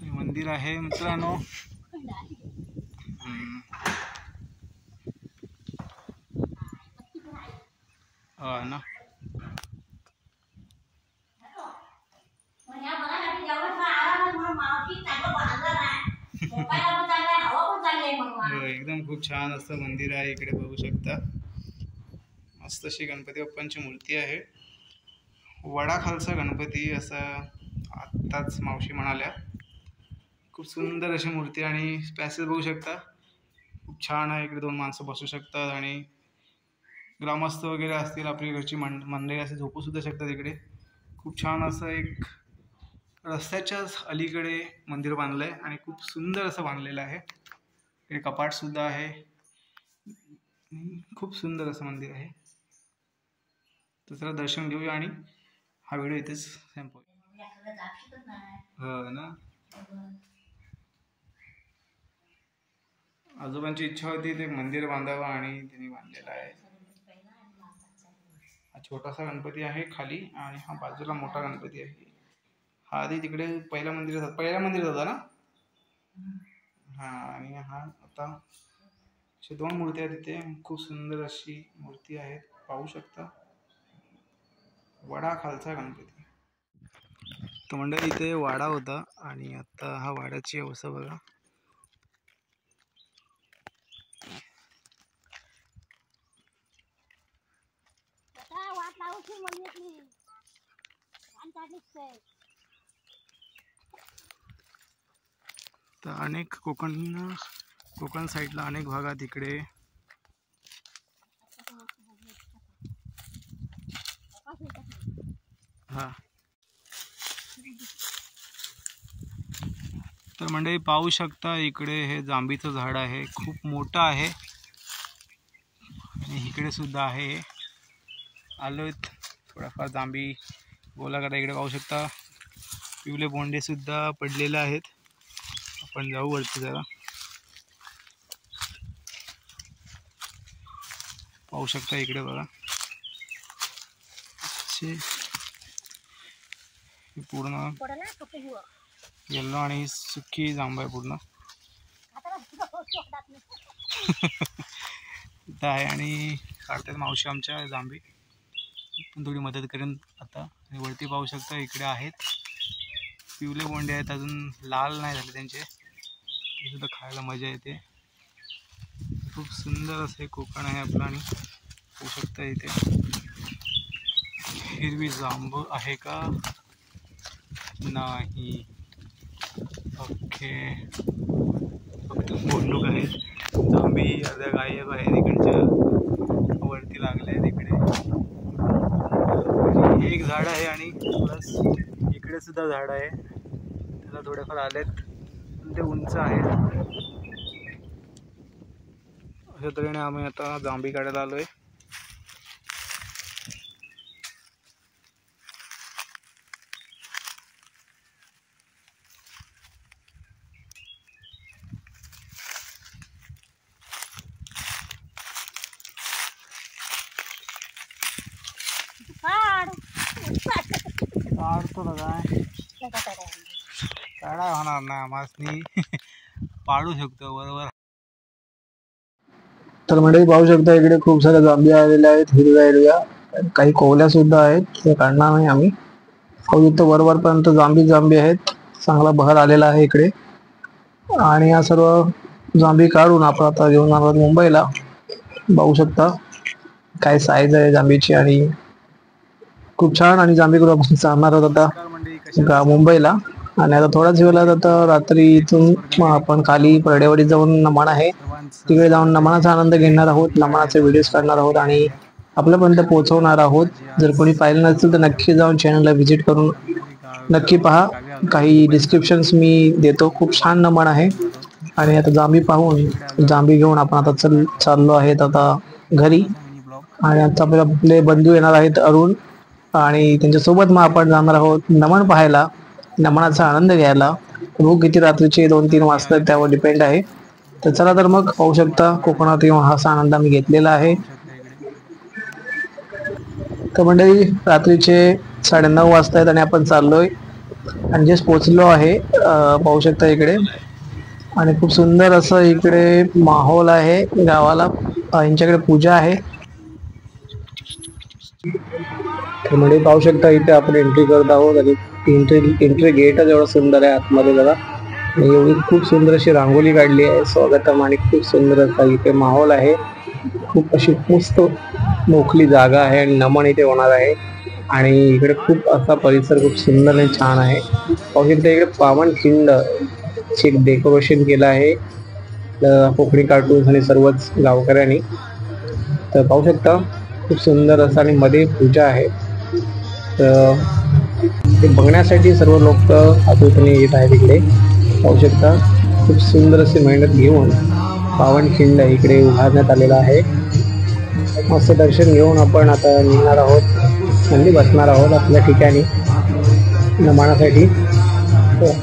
मंदिर आहे मित्रांनो. ना एकदम खूप छान असं मंदिर आहे. इकडे बघू शकता मस्त अशी गणपती बाप्पांची मूर्ती आहे. वडाखालचा गणपती असं आत्ताच मावशी म्हणाल्या. खूप सुंदर अशी मूर्ती आणि पॅसेज बघू शकता खूप छान आहे. इकडे 2 माणसं बसू शकतात आणि ग्रामस्थ वगैरे असतील आपली घरची मंडळी असे झोपू सुद्धा शकतात. इकडे खूप छान असं एक रस्त्याच्याच अलीकडे मंदिर बांधलंय आणि खूप सुंदर असं बांधलेलं आहे. इकडे कपाट सुद्धा आहे. खूप सुंदर असं मंदिर आहे. तर चला दर्शन घेऊया आणि हा व्हिडिओ इथेच संपवूया. हो ना. आजोबांची इच्छा होती ते मंदिर बांधावं आणि त्यांनी बांधलेलं आहे. हा छोटासा गणपती आहे खाली आणि हा बाजूला मोठा गणपती आहे. हा आधी तिकडे पहिल्या मंदिरात होता ना. हा आणि हा आता अशा 2 मूर्ती आहेत तिथे. खूप सुंदर अशी मूर्ती आहे पाहू शकता. वडा खालचा गणपती. तो मंडळी इथे वाडा होता आणि आता हा वाड्याची अवस्था बघा. तर अनेक कोकण साईडला अनेक भागात इकडे हा तर मंडळी पाहू शकता इकडे हे जांभीचं झाड आहे. खूप मोठं आहे आणि इकडे सुद्धा आहे. आलोय थोडाफार जांभी गोला करा. इकडे पाहू शकता पिवले बोंडे सुद्धा पडलेले आहेत. आपण जाऊ वरती जरा. पाहू शकता इकडे बघा पूर्ण येल्लो आणि सुकी जांभ आहे पूर्ण इथं आहे आणि काढतात मावशी आमच्या जांभी. थोडी मदत करेन आता. वरती पाहू शकता इकडे आहेत पिवले बोंडे आहेत. अजून लाल नाही झाले त्यांचे. ते सुद्धा खायला मजा येते. खूप सुंदर असे कोकण आहे आपलं. आणि पाहू शकता इथे हिरवी जांभ आहे का नाही. ओके फक्त बोंडूक आहेत. जांभी अर्ध्या गायब आहेत इकडच्या वरती लागले आहेत इकडे. एक झाड आहे आणि प्लस इकडे सुद्धा झाड आहे. त्याला थोडेफार आलेत पण ते उंच आहेत. अशा तऱ्हेने आम्ही आता जांभी काढायला आलोय. काढतो ना काढा होणार नाही आम्हाला पाडू शकतो बरोबर. तर मंडळी पाहू शकता इकडे खूप साऱ्या जांभी आलेल्या आहेत हिरव्या हिरव्या. काही कोवल्या सुद्धा आहेत. ते काढणार नाही आम्ही. इथं वरपर्यंत जांभी आहेत. चांगला बहर आलेला आहे इकडे. आणि या सर्व जांभी काढून आपण आता घेऊन आलो मुंबईला. पाहू शकता काय साईज आहे जांभीची आणि खूप छान. आणि जांभी करून आपण चालणार आहोत आता मुंबईला. आणि आता थोड्याच वेळात आता रात्री इथून आपण खाली परडेवाडीत जाऊन नमान आहे तिकडे जाऊन नमानाचा आनंद घेणार आहोत. नमानाचे व्हिडिओज काढणार आहोत आणि आपल्यापर्यंत पोहोचवणार आहोत. जर कोणी पाहिलं नसेल तर नक्की जाऊन चॅनलला व्हिजिट करून नक्की पहा. काही डिस्क्रिप्शन्स मी देतो. खूप छान नमन आहे. आणि आता जांभी पाहून जांभी घेऊन आपण आता चाललो आहेत आता घरी. आणि आता आपले बंधू येणार आहेत अरुण आणि त्यांच्यासोबत मग आपण जाणार आहोत नमन पाहायला. नमनाचा आनंद घ्यायला. बघू किती रात्रीचे 2-3 वाजता त्यावर डिपेंड आहे. तर चला तर मग पाहू शकता कोकणात येऊन हाच आनंद आम्ही घेतलेला आहे. तर मंडळी रात्रीचे 9:30 वाजता आहेत आणि आपण चाललोय आणि जस्ट पोचलो आहे. पाहू शकता इकडे आणि खूप सुंदर असं इकडे माहोल आहे गावाला. यांच्याकडे पूजा आहे. तर म्हणजे पाहू शकता इथे आपण एंट्री करत आहोत आणि एंट्री गेटच एवढं सुंदर आहे आतमध्ये बघा. एवढी खूप सुंदर अशी रांगोली काढली आहे स्वागतम आणि खूप सुंदर असा इथे माहोल आहे. खूप अशी मस्त मोकळी जागा आहे आणि नमन इथे होणार आहे आणि इकडे खूप असा परिसर खूप सुंदर आणि छान आहे. पाहू शकता इकडे पावनखिंड एक डेकोरेशन केलं आहे कोकणी कार्टून्स आणि सर्वच गावकऱ्यांनी. तर पाहू शकता खूप सुंदर असं आणि मध्ये पूजा आहे. तर ते बघण्यासाठी सर्व लोक आतुरतेने येत आहेत. इकडे पाहू शकता खूप सुंदर अशी मेहनत घेऊन पावनखिंड इकडे उभारण्यात आलेला आहे. मस्त दर्शन घेऊन आपण आता निघणार आहोत, म्हणजे बसणार आहोत आपल्या ठिकाणी नमनासाठी.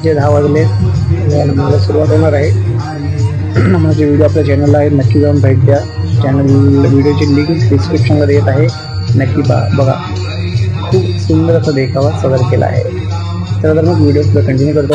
जे 10 वाजले नमनाला सुरुवात होणार आहे. नमनाचे व्हिडिओ आपल्या चॅनलला आहेत, नक्की जाऊन भेट द्या. चॅनल व्हिडिओची लिंक डिस्क्रिप्शनमध्ये येत आहे, नक्की बघा. खूप सुंदर असा देखावा सादर केला आहे. तर मग व्हिडिओ पुढे कंटिन्यू करतो.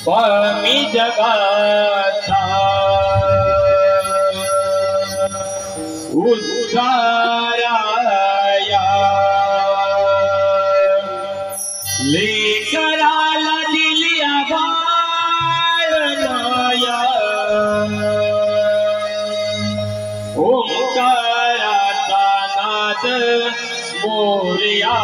स्वामी जगाचा उद्धाराया लेकराला दिली आभाळमाया ओंकाराचा नाद मोरया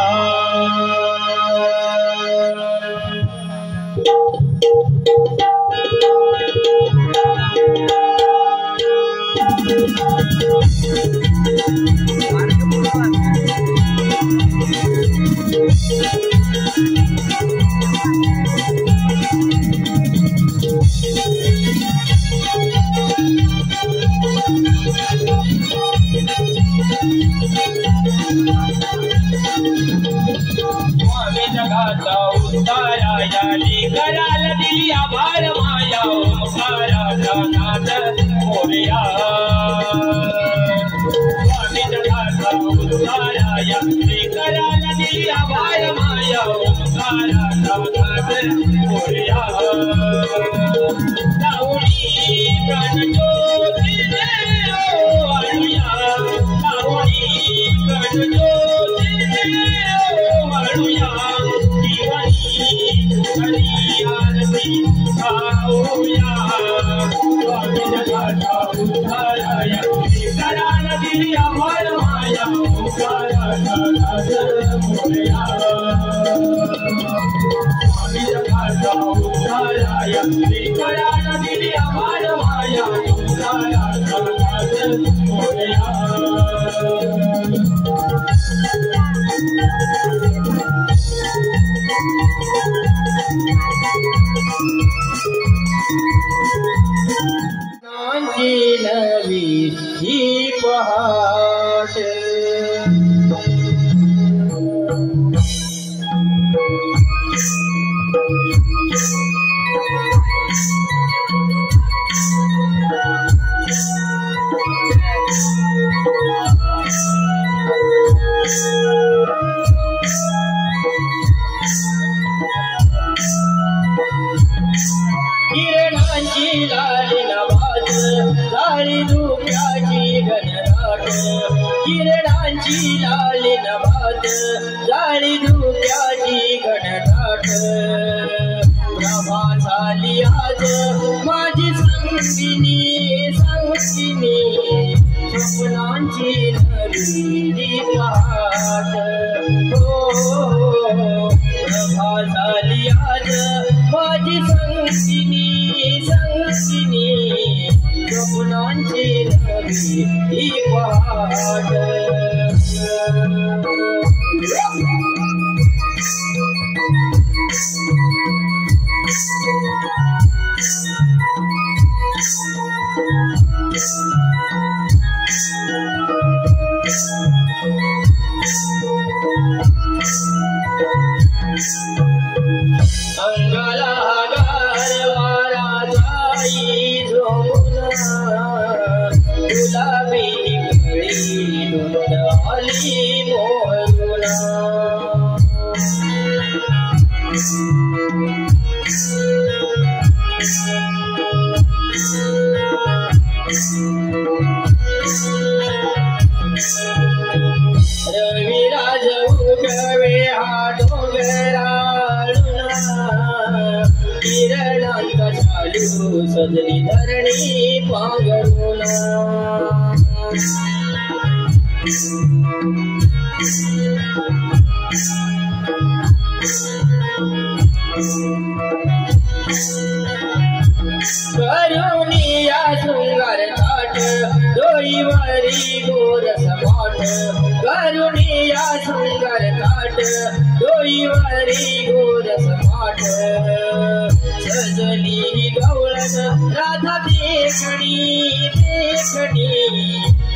जगाचा उद्धाराया लेकराला दिली आभार माया ओंकाराचा नाद मोरया स्वामी जगाचा उद्धाराया लेकराला दिली आभार माया ओंकाराचा नाद मोरया लावणी प्राणज्योती आणूया लावणी प्राणज्योती आणूया स्वामी जगाचा उद्धाराया लेकराला दिली आभार माया ओंकाराचा नाद मोरया स्वामी जगाचा उद्धाराया लेकराला दिली आभार माया नवी ही पहाट किरणांची लाली नभात लाली धुक्याची घनदाट किरणांची लाली नभात लाली धुक्याची घनदाट प्रभा झाली आज माझी संगिनी संगिनी स्वप्नांची नवी पहाट प्रभा झाली आज माझी संगिनी संगिनी स्वप्नांची नवी पहाट अंगाला गारवारा जाई झोना गुलाबी कळी धुंद आली मोहरुना रविराज उगवे हा डोंगराळुना किरणांत चालू सजली धरणी पांघरुना करुणिया शृंगार थाट डोईवरी गोरस माठ करुणिया शृंगार थाट डोईवरी गोरस माठ सजली गवळण राधा देखणी देखणी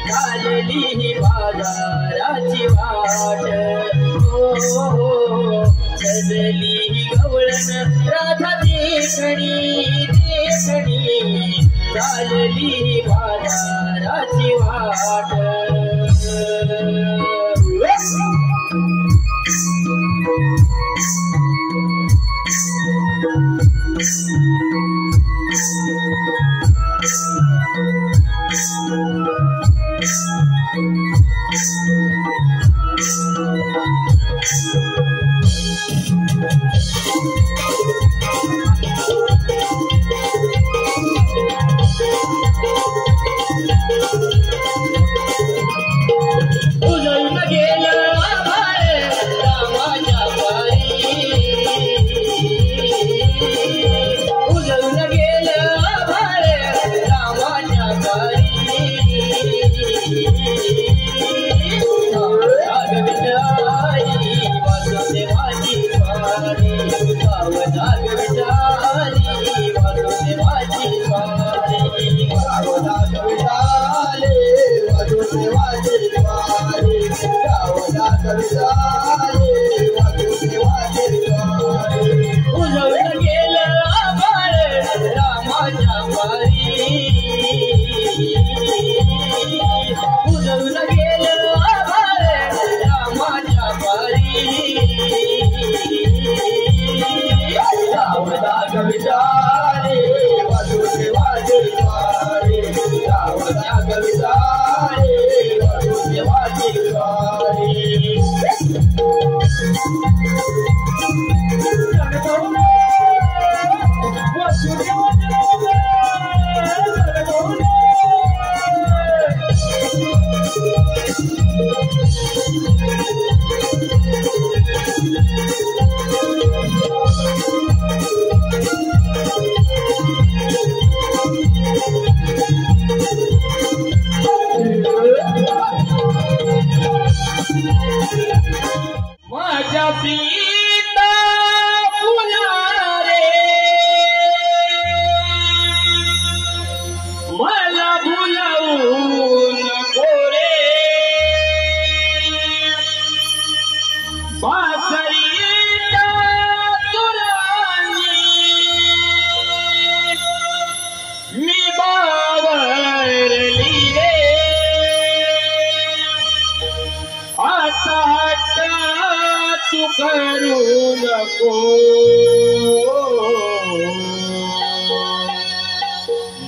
चालली बाजाराची वाट सजली गवळण राधा देखणी देखणी चालली बाजाराची वाट उजळून गेलं आभाळ रामाच्या पारी उजळून गेलं आभाळ रामाच्या पारी आई वासुदेवाची पारी सावधान विचारी वासुदेवाची पारी सावधान विचारे वासुदेवाची पारी सावधान विचारे वासुदेवाची पारी उजळून गेलं आभाळ रामाच्या पारी उजळून गेलं आभाळ रामाच्या पारी सावधान विचारे वासुदेवाची पारी सावधान विचारे वासुदेवाची पारी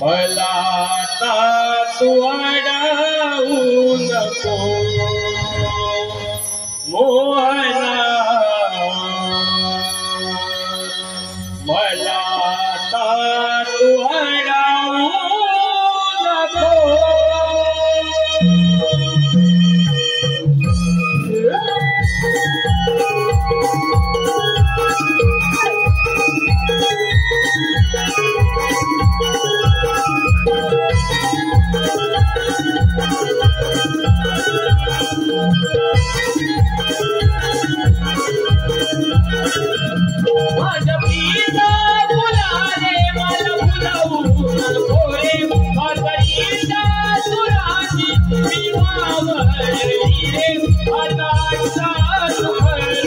मला आता तू अडवू नको मोहना, मला आता तू अडवू नको. माझ्या प्रिया फुलाने मला फुलवून नको रे, म्हातारीच्या सुराची मी मावळली रे, आता तू करू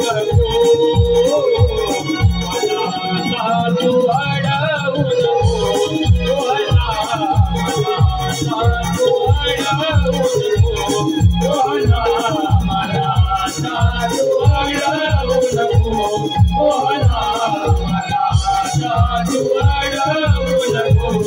नको, मला आता तू अडवू नको, मला तू अडवू नको, मला तू अडवू नको, मोहना मला तू अडवू नको.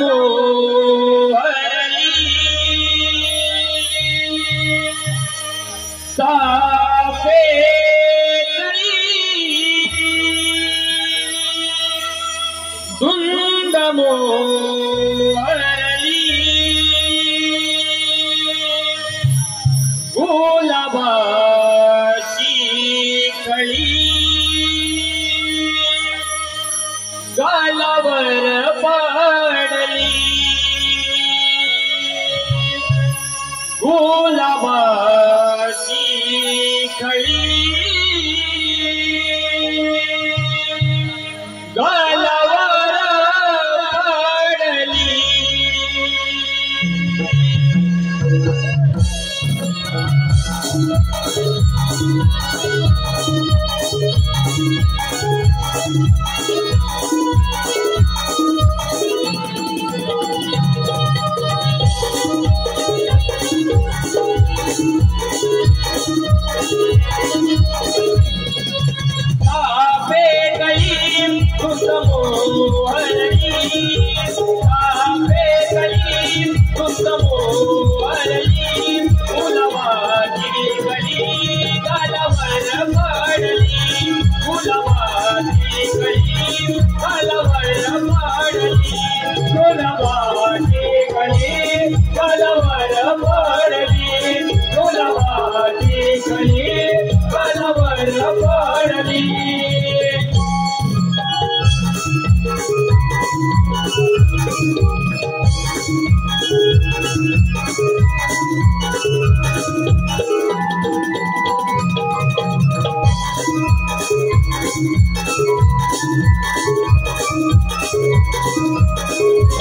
मोहरली सापे धुंद मोहरली गुलाबाची कळी गालावर पडली गुलाबाची कळी गालावर पडली सापे गळी धुंद मोहरली सापे गळी धुंद मोहरली गुलाबाची कळी गालावर पडली गुलाबाची कळी गालावर पडली गुलाबाची कळी गालावर पडली गुलाबाची कळी गालावर पडली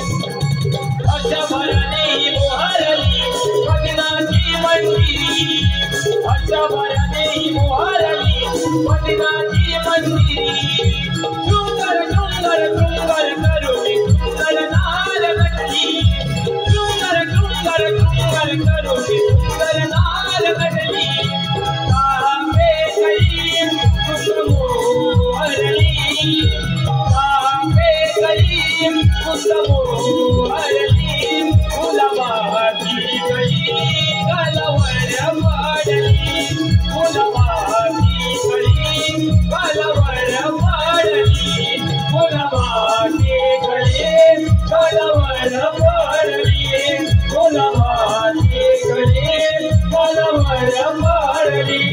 अशा मोहरली मदिनाची मंदिरी अशा मोहरली मदिनाची मंदिरी सुंदर सुंदर सुंदर करुणी सुंदर नाल घटली सुंदर सुंदर सुंदर करुणी सुंदर नाल घटली सापे गळी धुंद मोहरली सापे गळी धुंद मोहरली गुलाबाची कळी गालावर पडली गुलाबाची कळी गालावर पडली गुलाबाची कळी गालावर पडली गुलाबाची कळी गालावर पडली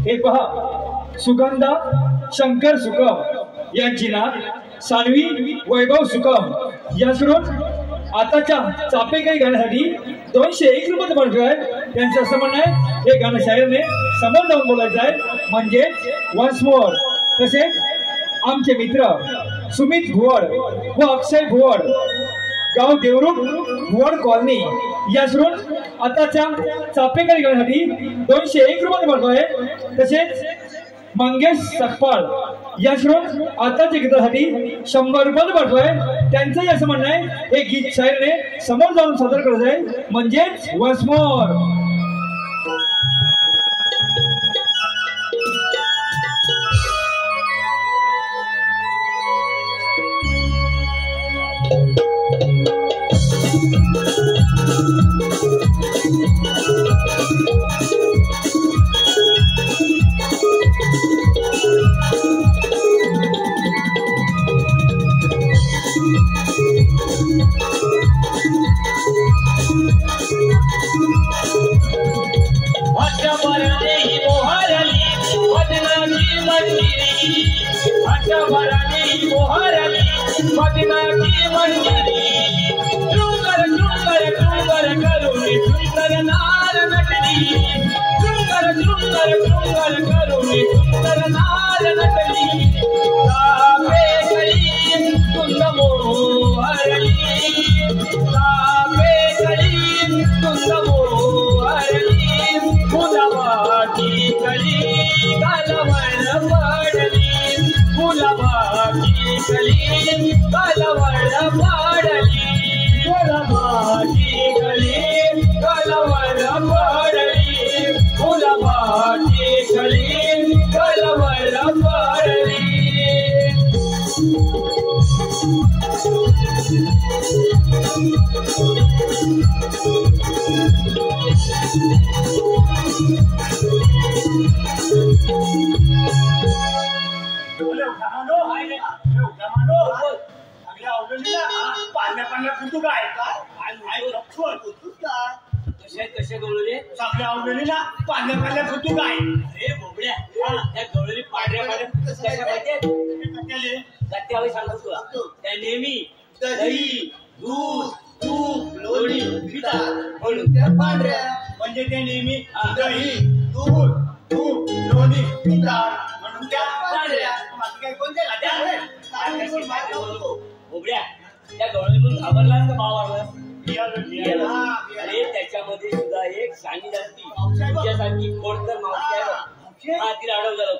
हे पहा सुगंधा शंकर सुकम यांची नात सानवी वैभव सुकम याकडून आताच्या चापेकळी गाण्यासाठी 201 रुपये पडतोय त्यांचं असं म्हणणं आहे हे गाणं शायरने समोर जाऊन बोलायचं आहे म्हणजे वन्स मोर तसेच आमचे मित्र सुमित भुवड व अक्षय भुवड गाव देवरुख भुवड कॉलनी याकडून आताच्या चापेकळी गाण्यासाठी 201 रुपये पडतोय तसेच मंगेश सकपाळ याकडून आताच्या गीतासाठी 100 रुपये पडतोय त्यांचंही असं म्हणणं आहे हे गीत शायरने समोर जाऊन सादर करत आहे म्हणजेच वन्स मोर मदिनाची मंदिरी सुंदर सुंदर सुंदर करुणी सुंदर नाल नटली सुंदर सुंदर सुंदर करुणी सुंदर नाल नटली सापे गळी धुंद मोहरली सापे गळी धुंद मोहरली गुलाबाची कळी गालावर पडली गुलाबाची कळी गालावर पडली गुलाबाची कळी पाण्या फुटू काय कशा गवळले चांगल्या आवडली ना पाण्या फुटू काय अरे बोबड्या त्या गवळली पांढऱ्या कशा माहितीये गट्ट्यावर सांगतो तुला त्या नेहमी दही दूध तूप लोणी पितात म्हणून त्या पांढऱ्या म्हणजे ते नेहमी दही दूध तूप लोणी पितात म्हणून त्या पांढऱ्या बाकी काय कोणत्या गाड्या बोबड्या त्या गवळली म्हणून घाबरलास का भाव वाढलास अरे त्याच्यामध्ये सुद्धा एक शाणी जास्ती तुझ्यासारखी कोणतर मावशी आहे हा तिला अडव झालं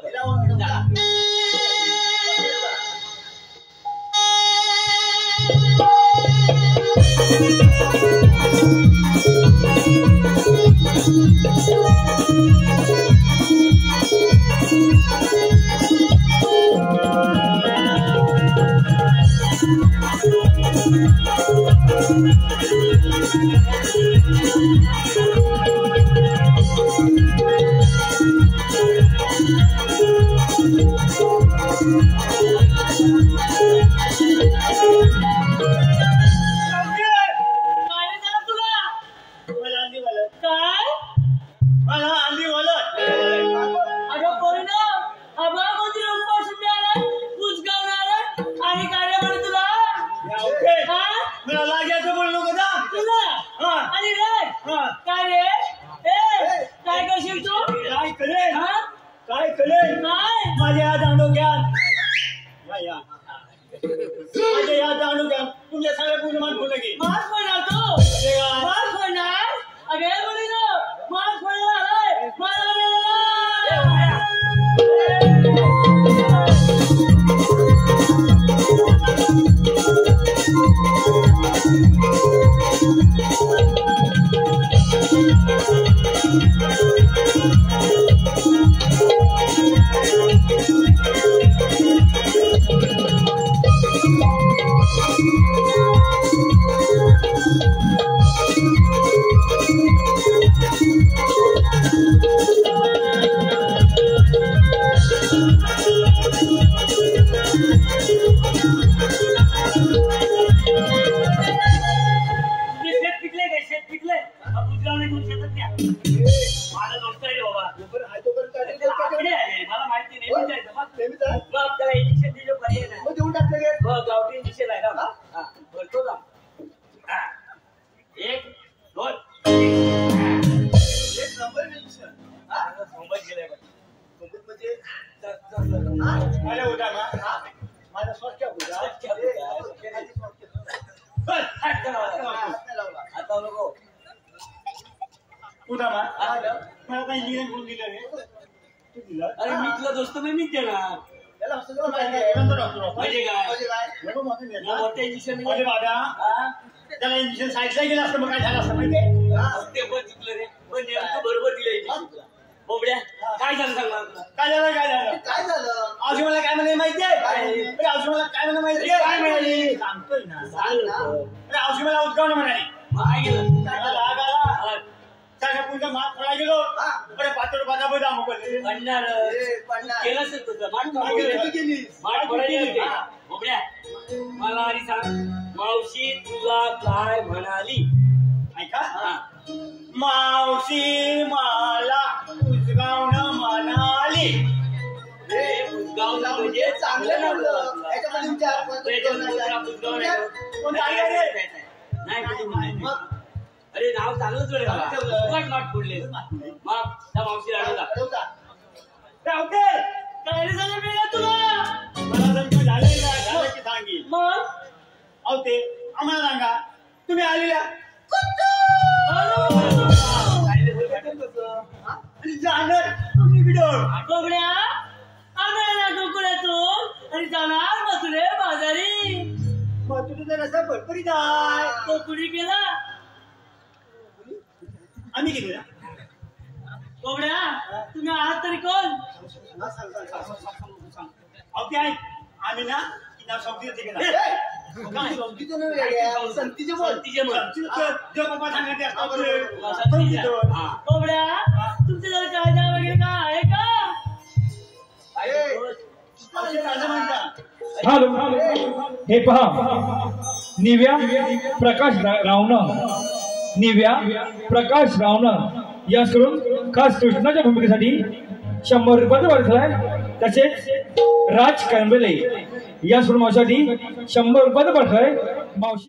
तुमच्या सगळ्या पूर्ण मान खोल की अरे मी तुला दोस्त मी देणार म्हणजे काय मोठ्या इंजेक्शन त्याला इंजेक्शन साईडला गेलं असतं मग काय झालं असतं माहितीये ते पण चुकलं रे पण नेमकं बरोबर दिलं इंजेक्शन तुला बोबड्या काय झालं सांग मला काय झालं आजी मला काय म्हणाले माहितीये आजी मला काय म्हणाले माहितीये काय म्हणाली सांगतोय ना आजी मला उद्गावणं म्हणाली काय गेलं लाग आला त्याच्या पुढचा मात पडा गेलो बरे पातळ बाजाबोजा मोकळले केलंच तुझं माठ पडायला बोबड्या मला आधी सांग मावशी तुला काय म्हणाली ऐका मावशी मला उजगावणं म्हणाली उजगावला म्हणजे चांगलं नव्हतं नाही अरे नाव चांगलंच वेळ मला माठ फोडले मग त्या मावशी अडवला काय सांगितलं तुला मला जर झालं की सांगी मग अहो ते आम्हाला सांगा तुम्ही आलेल्या जाणार तुम्ही बोबड्या आम्हाला गोकुळातून आणि जाणार मथुरे बाजारी मग तुझं जर असं भरपरीत आहे तो कुणी केला आम्ही केली ना बोबड्या तुम्ही आहात तरी कोण अहो ते आहे आम्ही ना की नाव शब्द काय? संतीचं नव्हे येड्या, संतीचे बोल. संतीचे म्हण. जो बाबा सांगायचे असतात हा, बरोबर. संतीचे. संतीचं. हा. कोंबड्या तुमचं जर चार्जर वगैरे काय आहे का? ए, औषध असं म्हणतात. हॅलो, हे पहा, निव्या प्रकाश रावणं, निव्या प्रकाश रावणं याकडून खास कृष्णाच्या भूमिकेसाठी 100 रुपयाचा पाठवलाय. तसेच राज करंबेले याकडून माझ्यासाठी 100 रुपयाचा पाठवलाय. मावशी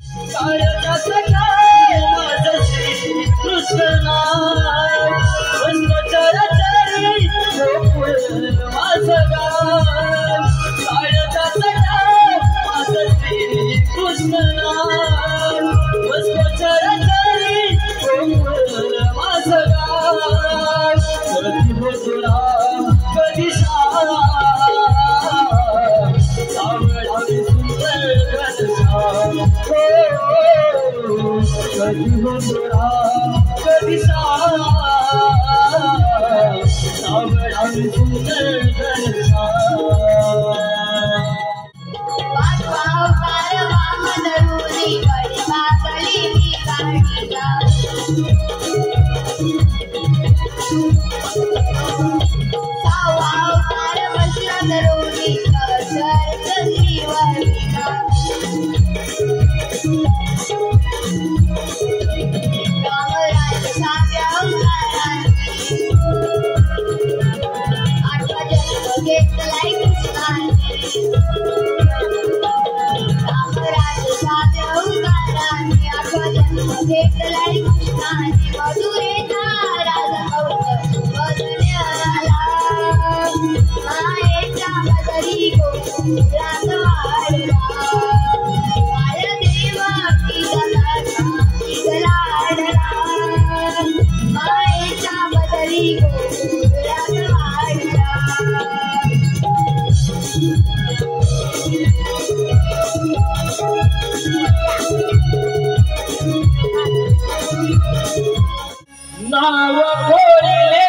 नाव कोरिले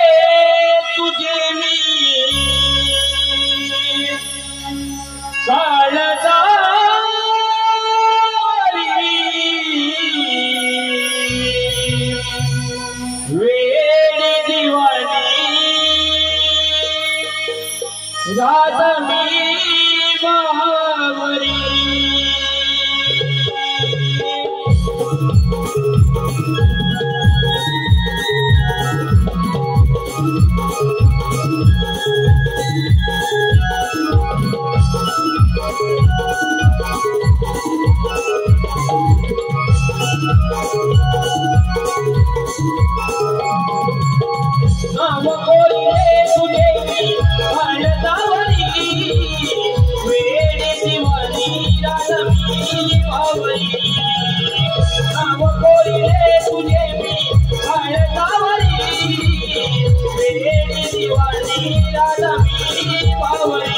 तुझे मी काळजारी वेड दिवाणी राधा मी बावरी नाव कोरिले तुझे मी काळजावरी वेड दिवाणी राधा मी बावरी नाव कोरिले तुझे मी काळजावरी वेड दिवाणी राधा मी बावरी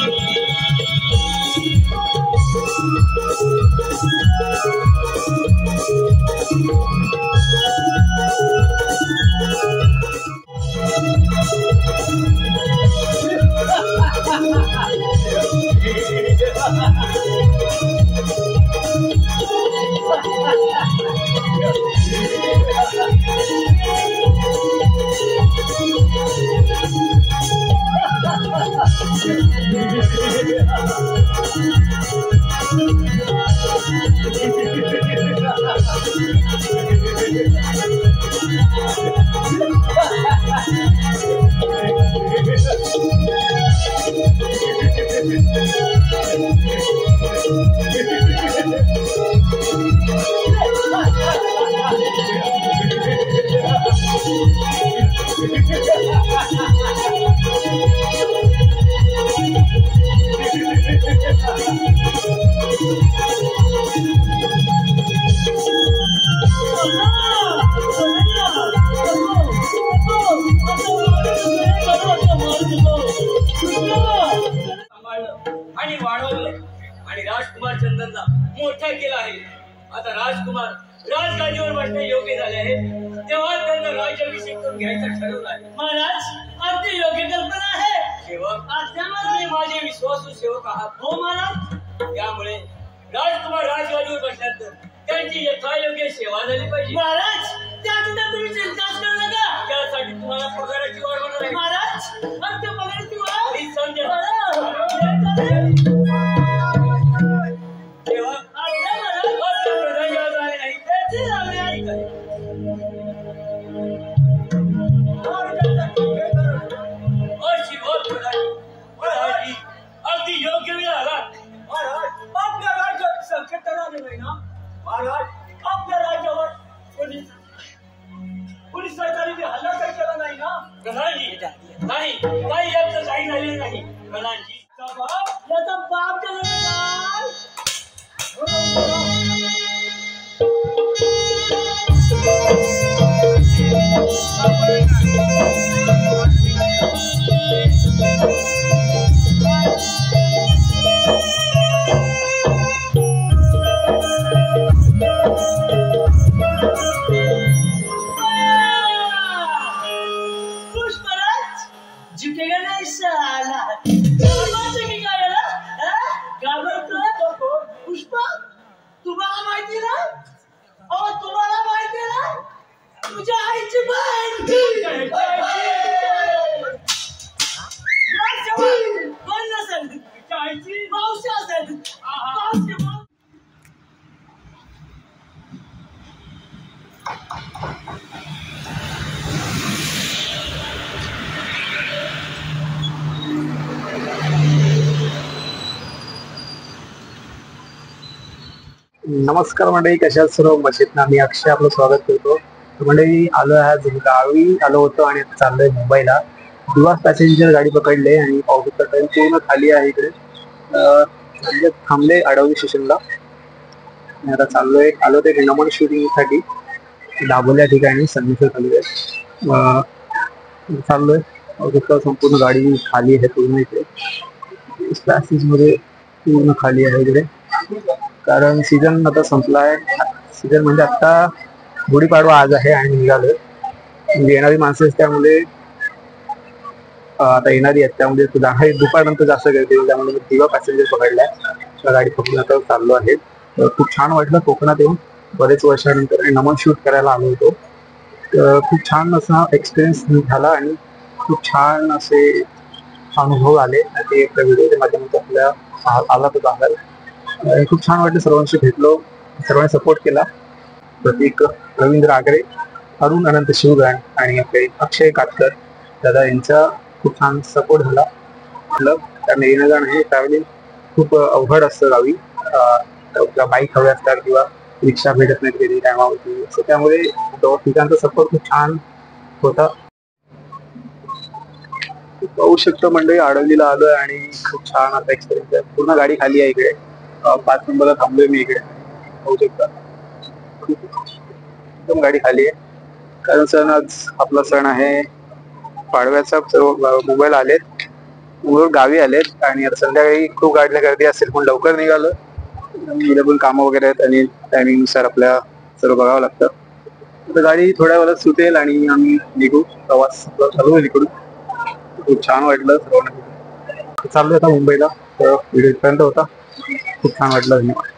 आणि वाढवलं आणि राजकुमार चंदनला मोठा केला आहे. आता राजकुमार राजगादीवर बसणे योग्य झाले आहे, तेव्हा त्यांना राज्याभिषेक करून घ्यायचं ठरवलं आहे. महाराज अगदी योग्य कल्पना आहे. सेवक, आज्ञा तुम्ही माझे विश्वासू सेवक आहात. हो महाराज. त्यामुळे राजकुमार राजवाडीवर बसल्यानंतर त्यांची यथायोग्य सेवा झाली पाहिजे. महाराज त्याची तुम्ही चिंताच करू नका. त्यासाठी तुम्हाला पगाराची वाढ होणार आहे. महाराज आमच्या पगाराची वाढ. ही समजा. तेव्हा पंतप्रधान जेव्हा झाले नाही त्याची लावणी ऐका. अशी बोल प्रधानी अगदी योग्य वेळ आला. महाराज आपल्या राज्यात संकट आले नाही ना. महाराज आपल्या राज्यावर पोलीस सरकारने हल्ला काही केला नाही ना. प्रधानजी नाही काही याचं काही झालेलं नाही. प्रधानजी याचा बाप केलं काय. पुष्पराज झुकेगा नाही साला. पुष्पा तुम्हाला माहिती ना. अहो तुम्हाला माहिती ना तुझ्या आईची बहीण कोण नसेल आईची मावशी असेल. नमस्कार मंडळी, कशा सर्व मजेत ना. मी अक्षय आपलं स्वागत करतो. मंडळी आलो आज गावी आलो होतो आणि आता चाललोय मुंबईला. दिवास पॅसेंजर गाडी पकडले आणि पावसाचा ट्रेन पूर्ण खाली आहे इकडे. थांबले अडवली स्टेशनला. आता चाललोय आलो ते नमन शूटिंग साठी दाबोल्या ठिकाणी संदेश चाललोय. पावसाचा संपूर्ण गाडी खाली आहे पूर्ण इकडे. क्लासेस मध्ये पूर्ण खाली आहे इकडे, कारण सीझन आता संपलाय. सीझन म्हणजे आता गुढीपाडवा आज आहे आणि निघालोय. म्हणजे येणारी माणसं त्यामुळे आता येणारी आहेत, त्यामुळे दुपारनंतर जास्त गर्दी होईल. त्यामुळे मी दिवा पॅसेंजर पकडलाय. गाडी पकडून आता चाललो आहे. खूप छान वाटलं कोकणात येऊन बरेच वर्षानंतर. आणि नमन शूट करायला आलो होतो. खूप छान असा एक्सपिरियन्स झाला आणि खूप छान असे अनुभव आले. ते एका व्हिडिओच्या माध्यमातून आपल्या आला तो बाहेर. खूप छान वाटलं. सर्वांशी भेटलो, सर्वांनी सपोर्ट केला. प्रतीक, रवींद्र आगरे, अरुण अनंत शिवगण आणि आपले अक्षय कातकर दादा यांचा खूप छान सपोर्ट झाला. कारण येणं जाणं हे ट्रॅव्हलिंग खूप अवघड असतं गावी. बाईक हवे असतात किंवा रिक्षा भेटत नाही कधी टायमावरती. त्यामुळे ठिकाणचा सपोर्ट खूप छान होता. पाहू शकतो मंडळी, आडवलीला आलोय आणि खूप छान आता एक्सपिरियन्स आहे. पूर्ण गाडी खाली आहे इकडे. 5 नंबरला थांबलोय मी इकडे. पाहू शकता एकदम गाडी खाली आहे. कारण सण आज आपला सण आहे पाडव्याचा. सर्व मुंबईला आलेत, गावी आलेत आणि आता संध्याकाळी खूप गाडीला गर्दी असेल. पण लवकर निघालो. मुलं पण कामं वगैरे आहेत आणि टायमिंग नुसार आपल्या सर्व बघावं लागतं. तर गाडी थोड्या वेळात सुटेल आणि आम्ही निघू. प्रवास चालू होईल इकडून. खूप छान वाटलं सर्वांना. चाललोय आता मुंबईला. तर व्हिडिओ इथपर्यंत होता. खूप छान वाटलं. धन्यवाद.